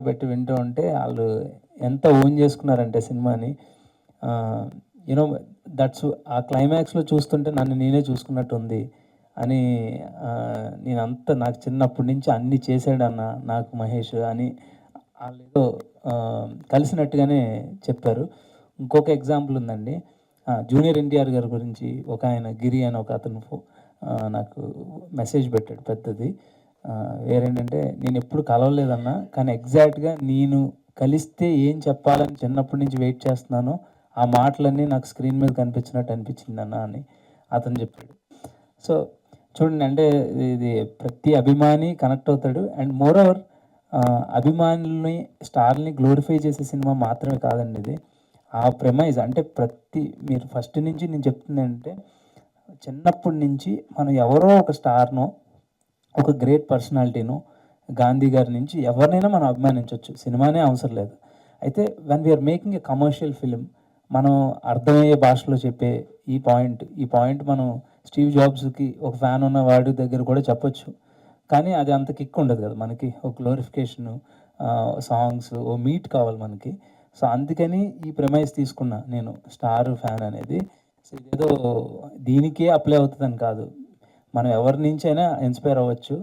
పెట్టి వింటూ ఉంటే వాళ్ళు ఎంత ఓన్ చేసుకున్నారంటే సినిమాని. యూనో దట్స్ ఆ క్లైమాక్స్లో చూస్తుంటే నన్ను నేనే చూసుకున్నట్టు ఉంది అని. నాకు చిన్నప్పటి నుంచి అన్నీ చేశాడన్న నాకు మహేష్ అని వాళ్ళు ఏదో కలిసినట్టుగానే చెప్పారు. ఇంకొక ఎగ్జాంపుల్ ఉందండి. జూనియర్ ఎన్టీఆర్ గారి గురించి ఒక ఆయన గిరి అని ఒక అతను నాకు మెసేజ్ పెట్టాడు పెద్దది. వేరేంటంటే నేను ఎప్పుడు కలవలేదన్నా, కానీ ఎగ్జాక్ట్గా నేను కలిస్తే ఏం చెప్పాలని చిన్నప్పటి నుంచి వెయిట్ చేస్తున్నానో ఆ మాటలన్నీ నాకు స్క్రీన్ మీద కనిపించినట్టు అనిపించింది అన్న అని అతను చెప్పాడు. సో చూడండి, అంటే ఇది ప్రతి అభిమాని కనెక్ట్ అవుతాడు. అండ్ మోర్ ఓవర్ అభిమానుల్ని స్టార్ని గ్లోరిఫై చేసే సినిమా మాత్రమే కాదండి ఇది. ఆ ప్రెమైజ్ అంటే మీరు ఫస్ట్ నుంచి నేను చెప్తుంది ఏంటంటే, చిన్నప్పటి నుంచి మనం ఎవరో ఒక స్టార్నో, ఒక గ్రేట్ పర్సనాలిటీను, గాంధీ గారి నుంచి ఎవరినైనా మనం అభిమానించవచ్చు, సినిమానే అవసరం లేదు. అయితే when we are making a commercial film, మనం అర్థమయ్యే భాషలో చెప్పే ఈ పాయింట్ మనం స్టీవ్ జాబ్స్కి ఒక ఫ్యాన్ ఉన్న వాడి దగ్గర కూడా చెప్పొచ్చు. కానీ అది అంత కిక్ ఉండదు కదా మనకి. ఒక గ్లోరిఫికేషను, సాంగ్స్, ఓ మీట్ కావాలి మనకి. సో అందుకని ఈ ప్రెమైజ్ తీసుకున్నా నేను, స్టార్ ఫ్యాన్ అనేది. సో ఇదేదో దీనికే అప్లై అవుతుందని కాదు, మనం ఎవరి నుంచి అయినా ఇన్స్పైర్ అవ్వచ్చు.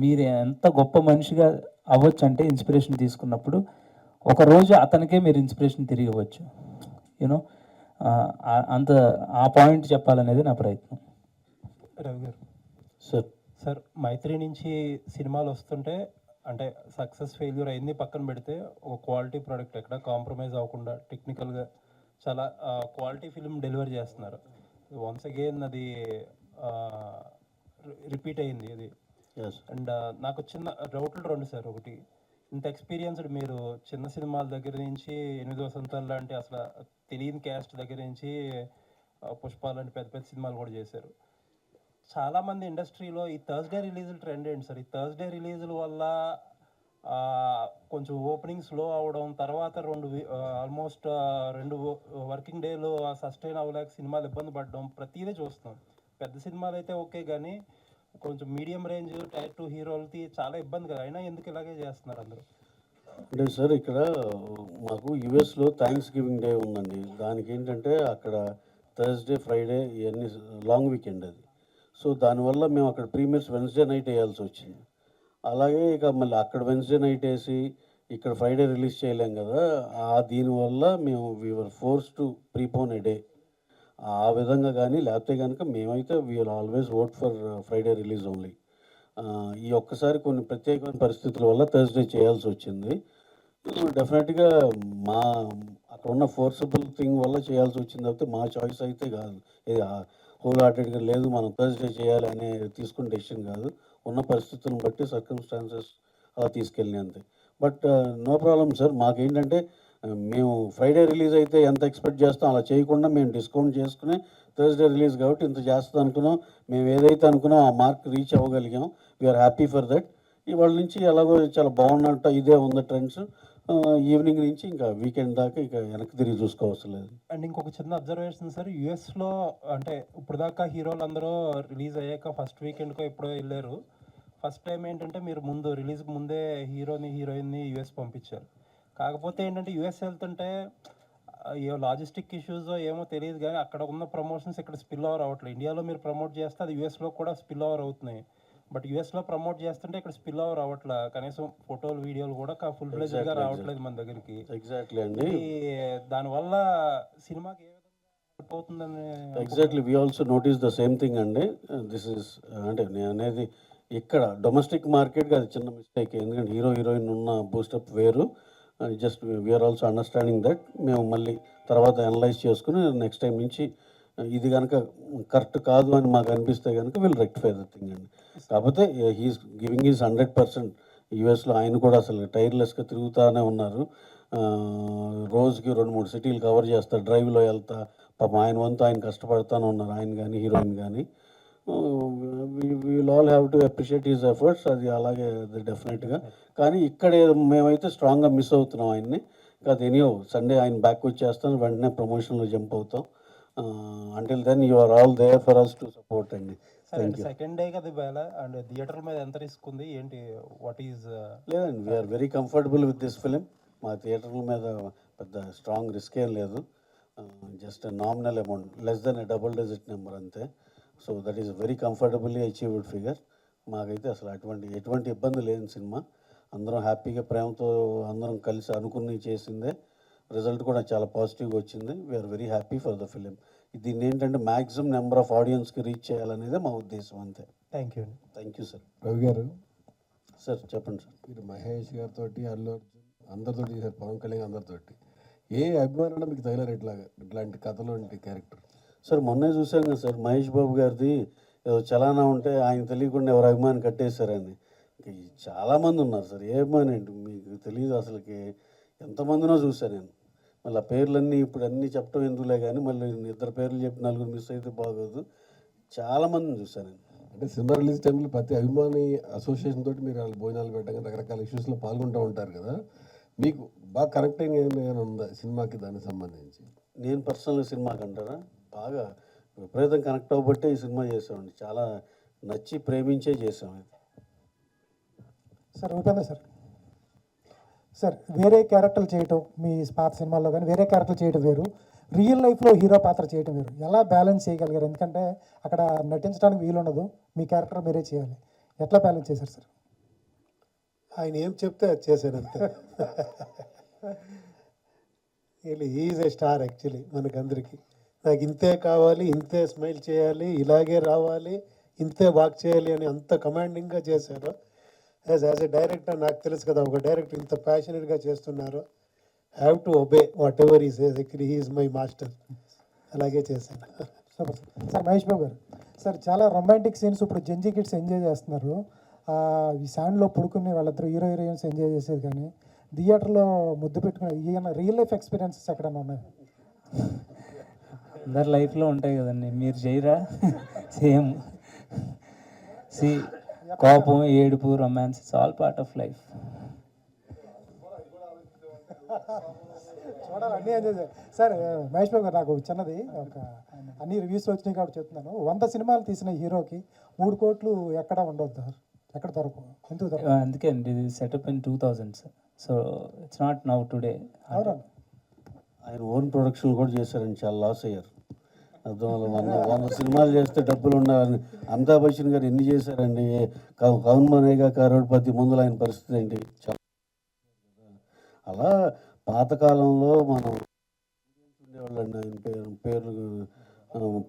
మీరు ఎంత గొప్ప మనిషిగా అవ్వచ్చు అంటే ఇన్స్పిరేషన్ తీసుకున్నప్పుడు ఒకరోజు అతనికే మీరు ఇన్స్పిరేషన్ తిరిగి ఇవ్వచ్చు. యూనో అంత ఆ పాయింట్ చెప్పాలనేది నా ప్రయత్నం. రవి గారు సార్ మైత్రి నుంచి సినిమాలు వస్తుంటే, అంటే సక్సెస్ ఫెయిల్యూర్ అయింది పక్కన పెడితే, ఒక క్వాలిటీ ప్రోడక్ట్ ఎక్కడ కాంప్రమైజ్ అవ్వకుండా టెక్నికల్గా చాలా క్వాలిటీ ఫిల్మ్ డెలివరీ చేస్తున్నారు. వన్స్ అగైన్ అది రిపీట్ అయింది అది. అండ్ నాకు చిన్న డౌట్లు రెండు సార్. ఒకటి, ఇంత ఎక్స్పీరియన్స్డ్ మీరు చిన్న సినిమాల దగ్గర నుంచి 8 వసంతాలు లాంటి అసలు తెలియని క్యాస్ట్ దగ్గర నుంచి పుష్ప లాంటి పెద్ద పెద్ద సినిమాలు కూడా చేశారు. చాలామంది ఇండస్ట్రీలో ఈ థర్స్డే రిలీజులు ట్రెండ్ ఏంటి సార్? ఈ థర్స్డే రిలీజుల వల్ల కొంచెం ఓపెనింగ్ స్లో అవడం, తర్వాత ఆల్మోస్ట్ 2 వర్కింగ్ డేలు సస్టైన్ అవ్వలేక సినిమాలు ఇబ్బంది పడడం ప్రతిదీ చూస్తాం. పెద్ద సినిమాలు అయితే ఓకే, కానీ కొంచెం మీడియం రేంజ్ టైర్ 2 హీరోలకి చాలా ఇబ్బంది కదా. అయినా ఎందుకు ఇలాగే చేస్తున్నారు అందరూ? అంటే సార్, ఇక్కడ మాకు యుఎస్లో థ్యాంక్స్ గివింగ్ డే ఉందండి. దానికి ఏంటంటే అక్కడ థర్స్డే, ఫ్రైడే ఇవన్నీ లాంగ్ వీకెండ్ అది. సో దానివల్ల మేము అక్కడ ప్రీమియర్స్ వెన్స్డే నైట్ వేయాల్సి వచ్చింది. అలాగే ఇక మళ్ళీ అక్కడ వెన్స్డే నైట్ వేసి ఇక్కడ ఫ్రైడే రిలీజ్ చేయలేం కదా. దీనివల్ల మేము we are force to prepone a day. ఆ విధంగా కానీ లేకపోతే కనుక మేమైతే we are always vote for Friday release only. ఈ ఒక్కసారి కొన్ని ప్రత్యేకమైన పరిస్థితుల వల్ల థర్స్డే చేయాల్సి వచ్చింది. డెఫినెట్గా అక్కడ ఉన్న ఫోర్సబుల్ థింగ్ వల్ల చేయాల్సి వచ్చింది, అయితే మా చాయిస్ అయితే కాదు. ఇది హోల్ హార్టెడ్గా లేదు మనం థర్స్డే చేయాలి అనే తీసుకున్న డెసిషన్ కాదు. ఉన్న పరిస్థితులను బట్టి సర్కమ్స్టాన్సెస్ అలా తీసుకెళ్ళినాయి అంతే. But no problem sir. మాకేంటంటే మేము ఫ్రైడే రిలీజ్ అయితే ఎంత ఎక్స్పెక్ట్ చేస్తాం అలా చేయకుండా మేము డిస్కౌంట్ చేసుకుని థర్స్డే రిలీజ్ కాబట్టి ఇంత చేస్తుంది అనుకున్నాం. మేము ఏదైతే అనుకున్నాం ఆ మార్క్ రీచ్ అవ్వగలిగాం. We are happy for that. ఇవాళ నుంచి ఎలాగో చాలా బాగున్నట్టు ఇదే ఉంది ట్రెండ్స్. ఈవినింగ్ నుంచి ఇంకా వీకెండ్ దాకా ఇక వెనక్కి తిరిగి చూసుకోవసం లేదు. అండ్ ఇంకొక చిన్న అబ్జర్వేషన్ సార్, యూఎస్లో అంటే ఇప్పుడు దాకా హీరోలు అందరూ రిలీజ్ అయ్యాక ఫస్ట్ వీకెండ్కో ఎప్పుడో వెళ్ళారు. ఫస్ట్ టైం ఏంటంటే మీరు ముందు రిలీజ్కి ముందే హీరోయిన్ని యూఎస్ పంపించారు. కాకపోతే ఏంటంటే యూఎస్ వెళ్తుంటే ఏ లాజిస్టిక్ ఇష్యూస్ ఏమో తెలియదు, కానీ అక్కడ ఉన్న ప్రమోషన్స్ ఇక్కడ స్పిల్ ఓవర్ అవ్వట్లేదు. ఇండియాలో మీరు ప్రమోట్ చేస్తే అది యూఎస్లో కూడా స్పిల్ ఓవర్ అవుతున్నాయి. బట్ యూఎస్లో ప్రమోట్ చేస్తుంటే ఇక్కడ స్పిల్ ఓవర్ అవ్వట్లే. కనీసం ఫోటోలు, వీడియోలు కూడా ఫుల్ ఫ్లెడ్జ్డ్గా రావట్లేదు మన దగ్గరికి. ఎగ్జాక్ట్లీ అండి. దానివల్ల సినిమాకి ఏ విధంగా అవుతుందని exactly we also notice the same thing అండి. దిస్ ఇస్ అంటే నేను అనేది ఇక్కడ డొమెస్టిక్ మార్కెట్కి అది చిన్న మిస్టేక్. ఎందుకంటే హీరోయిన్ ఉన్న బూస్టప్ వేరు. Just we are also understanding that. మేము మళ్ళీ తర్వాత అనలైజ్ చేసుకుని నెక్స్ట్ టైం నుంచి ఇది కనుక కరెక్ట్ కాదు అని మాకు అనిపిస్తే కనుక వీళ్ళు రెక్టిఫై ద థింగ్ అండి. కాకపోతే హీస్ గివింగ్ ఈజ్ 100%. యూఎస్లో ఆయన కూడా అసలు టైర్లెస్గా తిరుగుతూనే ఉన్నారు. రోజుకి 2-3 సిటీలు కవర్ చేస్తారు డ్రైవ్లో వెళ్తా. పాపం ఆయన వంతు ఆయన కష్టపడుతూనే ఉన్నారు, ఆయన కానీ హీరోయిన్ కానీ. Will all have to appreciate his efforts. అది అలాగే డెఫినెట్గా. కానీ ఇక్కడ మేమైతే స్ట్రాంగ్గా మిస్ అవుతున్నాం ఆయన్ని. కాదు ఎనీహో సండే ఆయన బ్యాక్ వచ్చేస్తాను, వెంటనే ప్రమోషన్లో జంప్ అవుతాం. Until then you are all there for us to support అండి. సరే అండి, సెకండ్ డే కదా వేళ అండ్ థియేటర్ మీద ఎంత రిస్క్ ఉంది ఏంటి, వాట్ ఈజ్ లేదండి, we are very comfortable with this film. మా థియేటర్ల మీద పెద్ద స్ట్రాంగ్ రిస్క్ ఏం లేదు. Just nominal amount, less than double digit number అంతే. So that is very comfortably achieved figure. మాకైతే అసలు ఎటువంటి ఇబ్బంది లేని సినిమా. అందరం హ్యాపీగా ప్రేమతో అందరం కలిసి అనుకుని చేసిందే. రిజల్ట్ కూడా చాలా పాజిటివ్గా వచ్చింది. We are very happy for the film. దీన్ని ఏంటంటే మ్యాక్సిమం నెంబర్ ఆఫ్ ఆడియన్స్కి రీచ్ చేయాలనేదే మా ఉద్దేశం అంతే. థ్యాంక్ యూ అండి. Thank you sir. Ravi garu, sir చెప్పండి సార్. మీరు మహేష్ గారితో, అల్లు అర్జున్ అందరితో చేశారు, పవన్ కళ్యాణ్ అందరితోటి. ఏ అభిమానం మీకు తగిలారు ఇట్లాంటి కథలో క్యారెక్టర్? సార్ మొన్నే చూసాం కదా సార్, మహేష్ బాబు గారిది ఏదో చలానా ఉంటే ఆయన తెలియకుండా ఎవరు అభిమాని కట్టేశారని. చాలామంది ఉన్నారు సార్. ఏ అభిమాని ఏంటి మీకు తెలియదు అసలుకి. ఎంతమందినో చూశాను నేను. మళ్ళీ ఆ పేర్లన్నీ ఇప్పుడు అన్నీ చెప్పడం ఎందుకులే కానీ మళ్ళీ ఇద్దరు పేర్లు చెప్పి నలుగురు మిస్ అయితే బాగోదు. చాలామందిని చూశాను నేను. అంటే సినిమా రిలీజ్ టైంలో ప్రతి అభిమాని అసోసియేషన్ తోటి మీరు వాళ్ళు భోజనాలు పెట్టగా రకరకాల ఇష్యూస్లో పాల్గొంటూ ఉంటారు కదా. మీకు బాగా కరెక్ట్ అయిన ఏమైనా ఉందా సినిమాకి దానికి సంబంధించి? నేను పర్సనల్గా సినిమాకి అంటారా బాగా విపరీతం కనెక్ట్ అవ్వబట్టే ఈ సినిమా చేసామండి. చాలా నచ్చి ప్రేమించే చేసాం ఇది. సార్ ఉపేంద్ర సార్, సార్ వేరే క్యారెక్టర్లు చేయటం మీ పాత సినిమాల్లో కానీ వేరే క్యారెక్టర్లు చేయటం వేరు, రియల్ లైఫ్లో హీరో పాత్ర చేయటం వేరు. ఎలా బ్యాలెన్స్ చేయగలిగారు? ఎందుకంటే అక్కడ నటించడానికి వీలుండదు, మీ క్యారెక్టర్ మీరే చేయాలి. ఎట్లా బ్యాలెన్స్ చేశారు సార్? ఆయన ఏం చెప్తే అది చేశాను అంతే. ఈజ్ ఏ స్టార్ యాక్చువల్లీ మనకందరికీ. నాకు ఇంతే కావాలి, ఇంతే స్మైల్ చేయాలి, ఇలాగే రావాలి, ఇంతే వాక్ చేయాలి అని అంత కమాండింగ్గా చేశారు. యాజ్ ఏ డైరెక్టర్ నాకు తెలుసు కదా, ఒక డైరెక్టర్ ఇంత ప్యాషనెట్గా చేస్తున్నారు. Have to obey whatever he says. Actually he is my master. అలాగే చేశాను. Super sir. Mahesh Babu garu, sir చాలా రొమాంటిక్ సీన్స్ ఇప్పుడు జెంజీ కిడ్స్ ఎంజాయ్ చేస్తున్నారు. ఈ శాండ్లో పడుకుని వాళ్ళిద్దరు హీరో హీరోయిన్స్ ఎంజాయ్ చేసేది, కానీ థియేటర్లో ముద్దు పెట్టుకుని ఈయన రియల్ లైఫ్ ఎక్స్పీరియన్సెస్ ఎక్కడన్నా ఉన్నాయి? అందరి లైఫ్లో ఉంటాయి కదండి, మీరు చేయరా? సేమ్. సి కోపం, ఏడుపు, romance, it's all part of life. చూడాలి, అన్నీ ఎంజాయ్ చేయాలి. సార్ మహేష్ బాబు గారు, నాకు చిన్నది ఒక అన్ని రివ్యూస్ వచ్చినాయి కాబట్టి చెప్తున్నాను. 100 సినిమాలు తీసిన హీరోకి 3 కోట్లు ఎక్కడ ఉండదు సార్, ఎక్కడ దొరకవు, ఎందుకు దొరకవు? అందుకే అండి ఇది setup in 2000s. So it's not now today. అవునా? ఆయన ఓన్ ప్రొడక్షన్ కూడా చేశారండి, చాలా లాస్ అయ్యారు. అర్థం వల్ల 100 సినిమాలు చేస్తే డబ్బులు ఉండాలని. అమితాబ్ బచ్చన్ గారు ఎన్ని చేశారండి? కౌన్ బనేగా కరోడ్పతి ముందులో ఆయన పరిస్థితి ఏంటి? చాలా అలా పాతకాలంలో మనం ఉండేవాళ్ళండి. ఆయన పేర్లు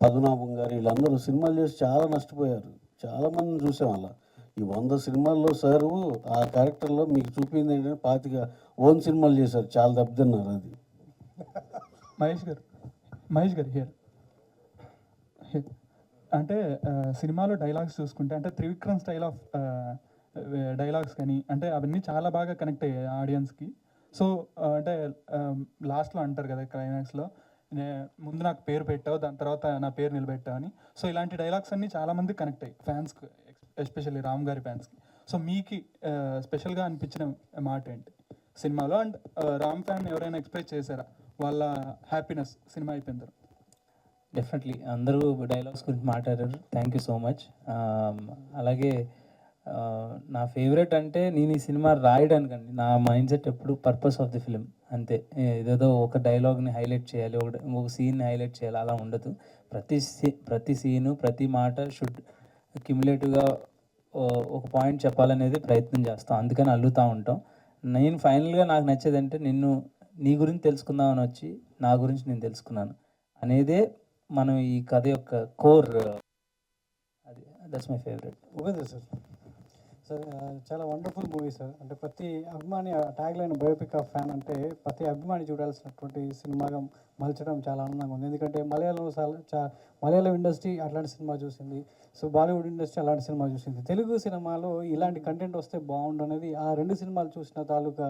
పద్మనాభం గారు వీళ్ళందరూ సినిమాలు చేసి చాలా నష్టపోయారు. చాలామందిని చూసాం అలా. ఈ 100 సినిమాల్లో సారు ఆ క్యారెక్టర్లో మీకు చూపింది ఏంటంటే 25 ఓన్ సినిమాలు చేశారు, చాలా దెబ్బతిన్నారు. అది మహేష్ గారు హియర్ అంటే సినిమాలో డైలాగ్స్ చూసుకుంటే అంటే త్రివిక్రమ్ స్టైల్ ఆఫ్ డైలాగ్స్ కానీ అంటే అవన్నీ చాలా బాగా కనెక్ట్ అయ్యాయి ఆడియన్స్కి. సో అంటే లాస్ట్లో అంటారు కదా క్లైమాక్స్లో, ముందు నాకు పేరు పెట్టావు, దాని తర్వాత నా పేరు నిలబెట్టావు అని. సో ఇలాంటి డైలాగ్స్ అన్నీ చాలామంది కనెక్ట్ అయ్యాయి ఫ్యాన్స్కి, ఎస్పెషల్లీ రామ్ గారి ఫ్యాన్స్కి. సో మీకు స్పెషల్గా అనిపించిన మాట ఏంటి సినిమాలో? అండ్ రామ్ ఫ్యాన్ ఎవరైనా ఎక్స్ప్రెస్ చేశారా వాళ్ళ హ్యాపీనెస్ సినిమా అయిపోయిన తర్వాత? డెఫినెట్లీ అందరూ డైలాగ్స్ గురించి మాట్లాడారు, థ్యాంక్ యూ సో మచ్. అలాగే నా ఫేవరెట్ అంటే నేను ఈ సినిమా రాయడానికండి, నా మైండ్ సెట్ ఎప్పుడు పర్పస్ ఆఫ్ ది ఫిలిం అంతే. ఏదేదో ఒక డైలాగ్ని హైలైట్ చేయాలి, ఒక సీన్ని హైలైట్ చేయాలి అలా ఉండదు. ప్రతి సీను, ప్రతి మాట షుడ్ క్యుములేటివ్గా ఒక పాయింట్ చెప్పాలనేది ప్రయత్నం చేస్తాం, అందుకని అల్లుతూ ఉంటాం. నేను ఫైనల్గా నాకు నచ్చేది అంటే నీ గురించి తెలుసుకుందామని వచ్చి నా గురించి నేను తెలుసుకున్నాను అనేదే మనం ఈ కథ యొక్క కోర్. అది that's my favourite. Upendra sir, sir చాలా వండర్ఫుల్ మూవీ సార్. అంటే ప్రతి అభిమాని tag line biopic of fan అంటే ప్రతి అభిమాని చూడాల్సినటువంటి సినిమాగా మలచడం చాలా ఆనందంగా ఉంది. ఎందుకంటే మలయాళం ఇండస్ట్రీ అట్లాంటి సినిమా చూసింది, సో బాలీవుడ్ ఇండస్ట్రీ అలాంటి సినిమా చూసింది. తెలుగు సినిమాలో ఇలాంటి కంటెంట్ వస్తే బాగుండు అనేది ఆ 2 సినిమాలు చూసిన తాలూకా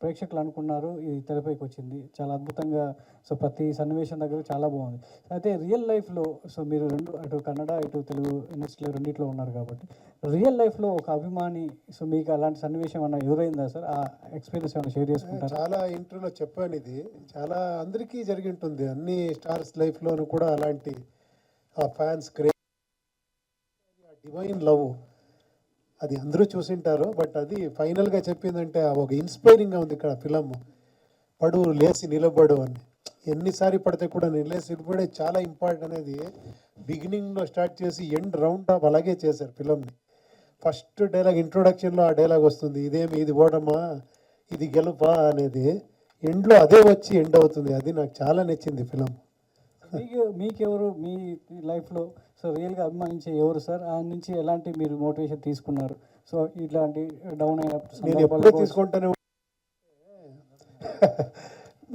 ప్రేక్షకులు అనుకున్నారు. ఇది తెరపైకి వచ్చింది చాలా అద్భుతంగా. సో ప్రతి సన్నివేశం దగ్గర చాలా బాగుంది. అయితే రియల్ లైఫ్లో సో మీరు అటు కన్నడ ఇటు తెలుగు ఇండస్ట్రీలో రెండిట్లో ఉన్నారు కాబట్టి రియల్ లైఫ్లో ఒక అభిమాని సో మీకు అలాంటి సన్నివేశం ఏమన్నా ఎదురైందా సార్? ఆ ఎక్స్పీరియన్స్ ఏమైనా షేర్ చేసుకుంటారు? చాలా ఇంటర్వ్యూలో చెప్పాను, ఇది చాలా అందరికీ జరిగి ఉంటుంది. అన్ని స్టార్స్ లైఫ్లోనూ కూడా అలాంటి ఆ ఫ్యాన్స్ క్రేజ్ డివైన్ లవ్. అది అందరూ చూసింటారు, బట్ అది ఫైనల్గా చెప్పిందంటే ఒక ఇన్స్పైరింగ్గా ఉంది ఇక్కడ ఫిలం. పడు లేచి నిలబడు అని, ఎన్నిసారి పడితే కూడా నేను లేచి నిలబడే చాలా ఇంపార్టెంట్ అనేది బిగినింగ్లో స్టార్ట్ చేసి ఎండ్ రౌండ్ ఆఫ్ అలాగే చేశారు ఫిలంని. ఫస్ట్ డైలాగ్ ఇంట్రొడక్షన్లో ఆ డైలాగ్ వస్తుంది, ఇదేమి ఇది ఓడమా ఇది గెలుపా అనేది. ఎండ్లో అదే వచ్చి ఎండ్ అవుతుంది. అది నాకు చాలా నచ్చింది ఫిలం. మీకెవరు మీ లైఫ్లో సో రియల్గా అభిమానించే ఎవరు సార్? ఆయన నుంచి ఎలాంటి మీరు మోటివేషన్ తీసుకున్నారు? సో ఇట్లాంటి డౌన్ అయిన నేను ఎప్పుడూ తీసుకుంటానే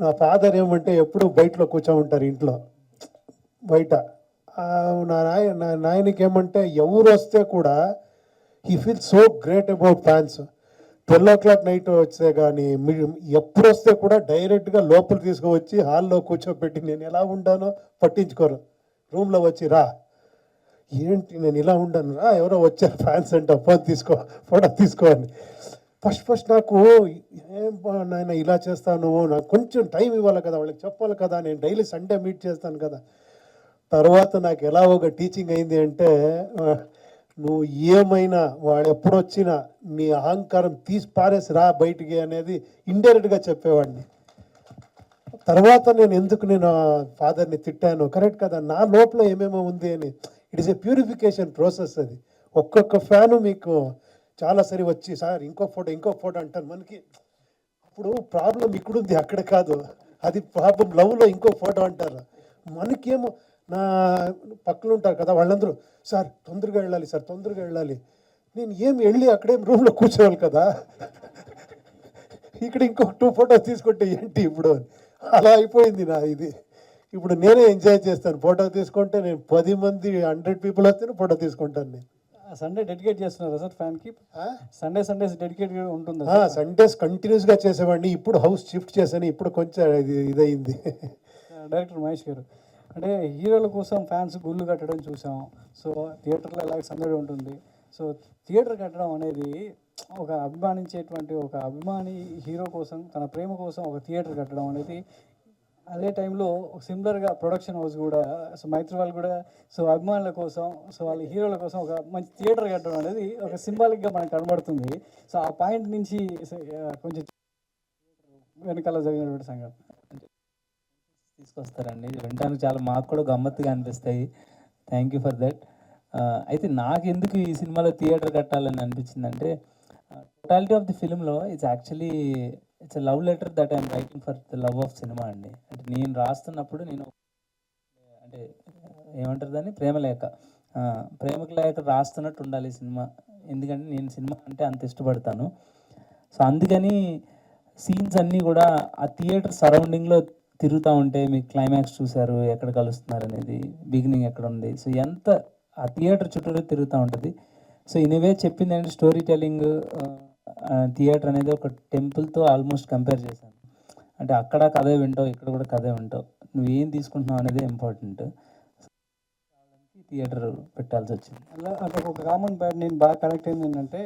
నా ఫాదర్ ఏమంటే ఎప్పుడు బయటలో కూర్చో ఉంటారు ఇంట్లో బయట. నా నాయనకి ఏమంటే ఎవరు వస్తే కూడా he feel so great about fans. 12 o'clock night వస్తే కానీ ఎప్పుడు వస్తే కూడా డైరెక్ట్గా లోపల తీసుకువచ్చి హాల్లో కూర్చోబెట్టి నేను ఎలా ఉండానో పట్టించుకోరు. రూమ్లో వచ్చి రా ఏంటి నేను ఇలా ఉండను రా, ఎవరో వచ్చారు ఫ్యాన్స్ అంట, ఫోటో తీసుకోవాలి. ఫస్ట్ నాకు ఏం నాయన ఇలా చేస్తాను, నాకు కొంచెం టైం ఇవ్వాలి కదా, వాళ్ళకి చెప్పాలి కదా, నేను డైలీ సండే మీట్ చేస్తాను కదా. తర్వాత నాకు ఎలా ఒక టీచింగ్ అయింది అంటే, నువ్వు ఏమైనా వాడు ఎప్పుడు వచ్చినా నీ అహంకారం తీసి పారేసి రా బయటికి అనేది ఇండైరెక్ట్గా చెప్పేవాడిని. తర్వాత నేను ఫాదర్ని తిట్టాను, కరెక్ట్ కదా, నా లోపల ఏమేమో ఉంది అని. It is a purification process అది. ఒక్కొక్క ఫ్యాను మీకు చాలా సరి వచ్చి సార్ ఇంకో ఫోటో అంటారు మనకి. అప్పుడు ప్రాబ్లం ఇక్కడుంది అక్కడ కాదు, అది ప్రాబ్లం లవ్లో ఇంకో ఫోటో అంటారు. మనకేమో నా పక్కన ఉంటారు కదా వాళ్ళందరూ సార్ తొందరగా వెళ్ళాలి సార్ తొందరగా వెళ్ళాలి. నేను ఏం వెళ్ళి అక్కడేం రూమ్లో కూర్చోవాలి కదా, ఇక్కడ ఇంకో 2 photos తీసుకుంటే ఏంటి ఇప్పుడు, అలా అయిపోయింది నా ఇది. ఇప్పుడు నేనే ఎంజాయ్ చేస్తాను ఫోటో తీసుకుంటే. నేను 10 మంది 100 people వస్తేనే ఫోటో తీసుకుంటాను నేను. సండే డెడికేట్ చేస్తున్నారా సార్ ఫ్యాన్కి? సండేస్ డెడికేట్ ఉంటుందా? సండేస్ కంటిన్యూస్గా చేసేవాడిని. ఇప్పుడు హౌస్ షిఫ్ట్ చేశాను, ఇప్పుడు కొంచెం ఇదయింది. డైరెక్టర్ మహేష్ గారు, అంటే హీరోల కోసం ఫ్యాన్స్ గుళ్ళు కట్టడం చూసాం. సో థియేటర్లో ఎలాగ సందడి ఉంటుంది. సో థియేటర్ కట్టడం అనేది ఒక అభిమానించేటువంటి ఒక అభిమాని హీరో కోసం తన ప్రేమ కోసం ఒక థియేటర్ కట్టడం అనేది, అదే టైంలో సిమిలర్గా ప్రొడక్షన్ హౌస్ కూడా సో మైత్రి వాళ్ళు కూడా సో అభిమానుల కోసం సో వాళ్ళ హీరోల కోసం ఒక మంచి థియేటర్ కట్టడం అనేది ఒక సింబాలిక్గా మనకు కనబడుతుంది. సో ఆ పాయింట్ నుంచి కొంచెం వెనకాల జరిగినటువంటి సంఘటన తీసుకొస్తారండి, వినడానికి చాలా మాకు కూడా గమ్మత్తుగా అనిపిస్తాయి. Thank you for that. అయితే నాకు ఎందుకు ఈ సినిమాలో థియేటర్ కట్టాలని అనిపించిందంటే, టోటాలిటీ ఆఫ్ ది ఫిల్మ్లో it's love letter that I'm writing for the love of cinema అండి. అంటే నేను రాస్తున్నప్పుడు నేను అంటే ఏమంటారు దాన్ని, ప్రేమకు లేఖ రాస్తున్నట్టు ఉండాలి సినిమా. ఎందుకంటే నేను సినిమా అంటే అంత ఇష్టపడతాను. సో అందుకని సీన్స్ అన్నీ కూడా ఆ థియేటర్ సరౌండింగ్లో తిరుగుతూ ఉంటే, మీకు క్లైమాక్స్ చూశారు ఎక్కడ కలుస్తున్నారు అనేది, బిగినింగ్ ఎక్కడ ఉంది, సో ఎంత ఆ థియేటర్ చుట్టూ తిరుగుతూ ఉంటుంది. సో ఇనివే చెప్పింది ఏంటంటే స్టోరీ టెల్లింగ్, థియేటర్ అనేది ఒక టెంపుల్తో ఆల్మోస్ట్ కంపేర్ చేశాను. అంటే అక్కడ కథే వింటావు, ఇక్కడ కూడా కథే వింటావు, నువ్వేం తీసుకుంటున్నావు అనేది ఇంపార్టెంట్. థియేటర్ పెట్టాల్సి వచ్చింది. అలా అంటే ఒక కామన్ పాయింట్ నేను బాగా కనెక్ట్ అయింది ఏంటంటే,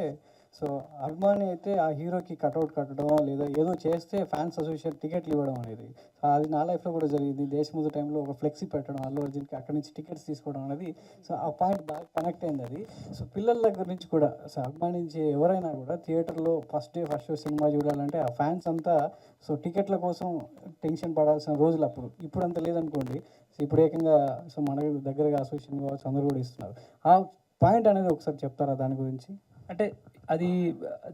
సో అభిమాని అయితే ఆ హీరోకి కట్అవుట్ కట్టడం లేదా ఏదో చేస్తే ఫ్యాన్స్ అసోసియేషన్ టికెట్లు ఇవ్వడం అనేది, అది నా లైఫ్లో కూడా జరిగింది. దేశముద్ర టైంలో ఒక ఫ్లెక్సీ పెట్టడం అల్లు అర్జున్కి, అక్కడి నుంచి టికెట్స్ తీసుకోవడం అనేది, సో ఆ పాయింట్ బాగా కనెక్ట్ అయింది అది. సో పిల్లల దగ్గర నుంచి కూడా సో అభిమానించే ఎవరైనా కూడా థియేటర్లో ఫస్ట్ షో సినిమా చూడాలంటే ఆ ఫ్యాన్స్ అంతా సో టికెట్ల కోసం టెన్షన్ పడాల్సిన రోజులు అప్పుడు. ఇప్పుడు అంత లేదనుకోండి. సో ఇప్పుడు ఏకంగా సో మన దగ్గరగా అసోసియేషన్ కావచ్చు అందరూ కూడా ఇస్తున్నారు. ఆ పాయింట్ అనేది ఒకసారి చెప్తారా దాని గురించి? అంటే అది